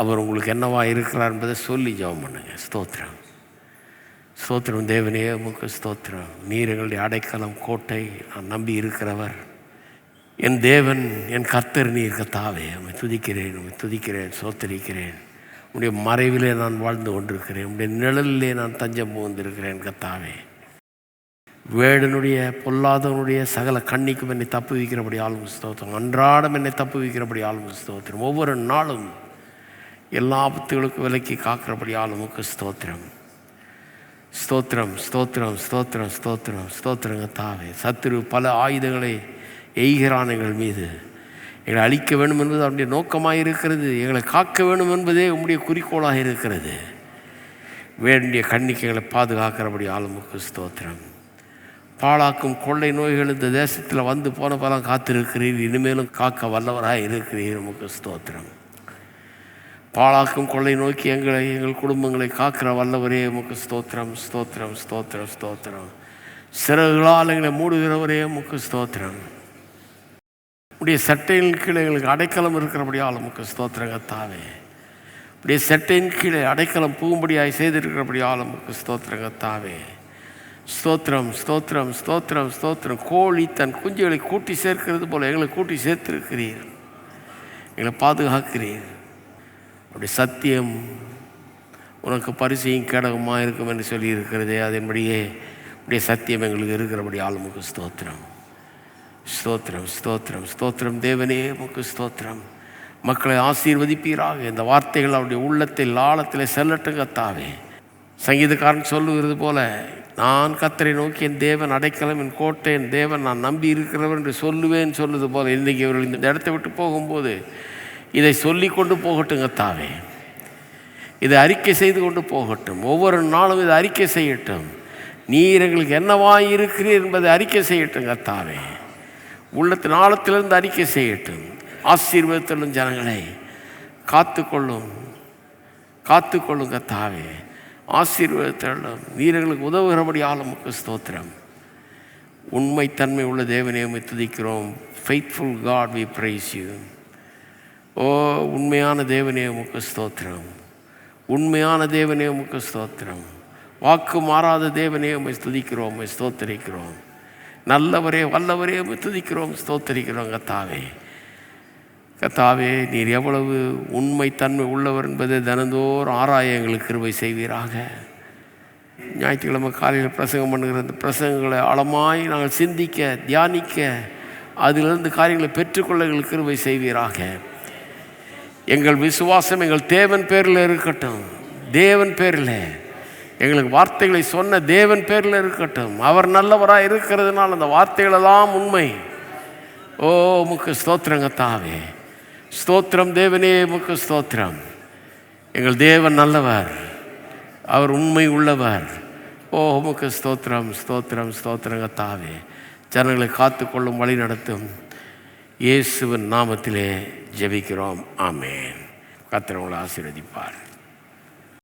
அவர் உங்களுக்கு என்னவா இருக்கிறார் என்பதை சொல்லி ஜெபம் பண்ணுங்க. ஸ்தோத்திரம், ஸ்தோத்திரம். தேவனே உமக்கு ஸ்தோத்திரம். நீர் எங்களுடைய அடைக்கலம், கோட்டை, நான் நம்பி இருக்கிறவர். என் தேவன், என் கர்த்தர் நீர் கர்த்தாவே. உம்மை துதிக்கிறேன், உம்மை துதிக்கிறேன், சோத்தரிக்கிறேன். உடைய மறைவிலே நான் வாழ்ந்து கொண்டிருக்கிறேன், உடைய நிழலிலே நான் தஞ்சம் புகுந்திருக்கிறேன் கர்த்தாவே. வேடனுடைய பொல்லாதவனுடைய சகல கண்ணிக்கும் என்னை தப்பு வைக்கிறபடி ஆளும் ஸ்தோத்திரம். அன்றாடம் என்னை தப்பு வைக்கிறபடி ஆளும் ஸ்தோத்திரம். ஒவ்வொரு நாளும் எல்லா ஆபத்துகளுக்கும் விலக்கி காக்கிறபடி ஆளுமுக்கு ஸ்தோத்திரம். ஸ்தோத்திரம், ஸ்தோத்திரம், ஸ்தோத்திரம், ஸ்தோத்திரம், ஸ்தோத்திரம் கர்த்தாவே. சத்துரு பல ஆயுதங்களை எய்கிறான் எங்கள் மீது. எங்களை அழிக்க வேண்டும் என்பது அவருடைய நோக்கமாக இருக்கிறது. எங்களை காக்க வேண்டும் என்பதே உம்முடைய குறிக்கோளாக இருக்கிறது. வேண்டிய கண்ணிக்கு எங்களை பாதுகாக்கிறபடி ஆளுமுக்கு ஸ்தோத்திரம். பாழாக்கும் கொள்ளை நோய்கள் இந்த தேசத்தில் வந்து போன பலம் காத்திருக்கிறீர், இனிமேலும் காக்க வல்லவராக இருக்கிறீர். உமக்கு ஸ்தோத்திரம். பாழாக்கும் கொள்ளை நோக்கி எங்களை, எங்கள் குடும்பங்களை காக்கிற வல்லவரே உமக்கு ஸ்தோத்திரம், ஸ்தோத்திரம், ஸ்தோத்திரம், ஸ்தோத்திரம். சிறகுகளால் எங்களை மூடுகிறவரே உமக்கு ஸ்தோத்திரம். உடைய சட்டையின் கீழே எங்களுக்கு அடைக்கலம் இருக்கிறபடியால் உமக்கு ஸ்தோத்திரம் கர்த்தாவே. உடைய சட்டையின் கீழே அடைக்கலம் புகும்படியாய் செய்திருக்கிறபடியால் உமக்கு ஸ்தோத்திரம் கர்த்தாவே. ஸ்தோத்திரம், ஸ்தோத்திரம், ஸ்தோத்திரம், ஸ்தோத்திரம். கோழி தன் குஞ்சுகளை கூட்டி சேர்க்கிறது போல எங்களை கூட்டி சேர்த்திருக்கிறீர், எங்களை பாதுகாக்கிறீர். அப்படி சத்தியம் உனக்கு பரிசையும் கேடகமாக இருக்கும் என்று சொல்லி இருக்கிறதே, அதன்படியே உடைய சத்தியம் எங்களுக்கு இருக்கிறபடி ஆளுமுக்கு ஸ்தோத்திரம், ஸ்தோத்திரம், ஸ்தோத்திரம், ஸ்தோத்திரம். தேவனே உமக்கு ஸ்தோத்திரம். மக்களை ஆசீர்வதிப்பீராக. இந்த வார்த்தைகள் அவருடைய உள்ளத்தில் ஆழத்தில் செல்லட்டும் கர்த்தாவே. சங்கீதக்காரன் சொல்லுகிறது போல, நான் கர்த்தரை நோக்கி என் தேவன் அடைக்கலம், என் கோட்டை, என் தேவன் நான் நம்பி இருக்கிறவர் என்று சொல்லுவேன் சொல்லுது போல, இன்றைக்கி இவர்கள் இந்த இடத்தை விட்டு போகும்போது இதை சொல்லி கொண்டு போகட்டும் கர்த்தாவே. இதை அறிக்கை செய்து கொண்டு போகட்டும். ஒவ்வொரு நாளும் இதை அறிக்கை செய்யட்டும். நீர் எங்களுக்கு என்னவாய் இருக்கிறீர் என்பதை அறிக்கை செய்யட்டும் கர்த்தாவே. உள்ளத்தின் ஆழத்திலிருந்து அறிக்கை செய்யட்டும். ஆசீர்வாதத்திலும் ஜனங்களை காத்துக்கொள்ளும். காத்து கொள்ளுங்க தாவே, ஆசீர்வாதத்தருளும். நீர் எங்களுக்கு உதவுகிறபடி ஆளுமுக்கு ஸ்தோத்திரம். உண்மைத்தன்மை உள்ள தேவனே உம்மை துதிக்கிறோம். Faithful God we praise you. ஓ உண்மையான தேவனே உமக்கு ஸ்தோத்திரம். உண்மையான தேவனே உமக்கு ஸ்தோத்திரம். வாக்கு மாறாத தேவனே உம்மை துதிக்கிறோம், உம்மை ஸ்தோத்தரிக்கிறோம். நல்லவரே வல்லவரே உம்மை துதிக்கிறோம், ஸ்தோத்தரிக்கிறோம். கத்தாவே நீர் எவ்வளவு உண்மைத்தன்மை உள்ளவர் என்பதை தினந்தோறும் ஆராய எங்களுக்கு கிருபை செய்வீராக. ஞாயிற்றுக்கிழமை காலையில் பிரசங்கம் பண்ணுகிற அந்த பிரசங்கங்களை ஆழமாய் நாங்கள் சிந்திக்க, தியானிக்க, அதிலிருந்து காரியங்களை பெற்றுக்கொள்ள எங்களுக்கு கிருபை செய்வீராக. எங்கள் விசுவாசம் எங்கள் தேவன் பேரில் இருக்கட்டும். தேவன் பேரில் எங்களுக்கு வார்த்தைகளை சொன்ன தேவன் பேரில் இருக்கட்டும். அவர் நல்லவராக இருக்கிறதுனால அந்த வார்த்தைகளெல்லாம் உண்மை. ஓ உமக்கு ஸ்தோத்திரங்க தாவே, ஸ்தோத்திரம் தேவனே, உமக்கு ஸ்தோத்திரம். எங்கள் தேவன் நல்லவர், அவர் உண்மை உள்ளவர். ஓ உமக்கு ஸ்தோத்திரம், ஸ்தோத்திரம், ஸ்தோத்திரங்க தாவே. ஜனங்களை காத்துக்கொள்ளும், வழி நடத்தும் இயேசுவின் நாமத்திலே ஜெபிக்கிறோம். ஆமென். கர்த்தர் உங்களை ஆசீர்வதிப்பார்.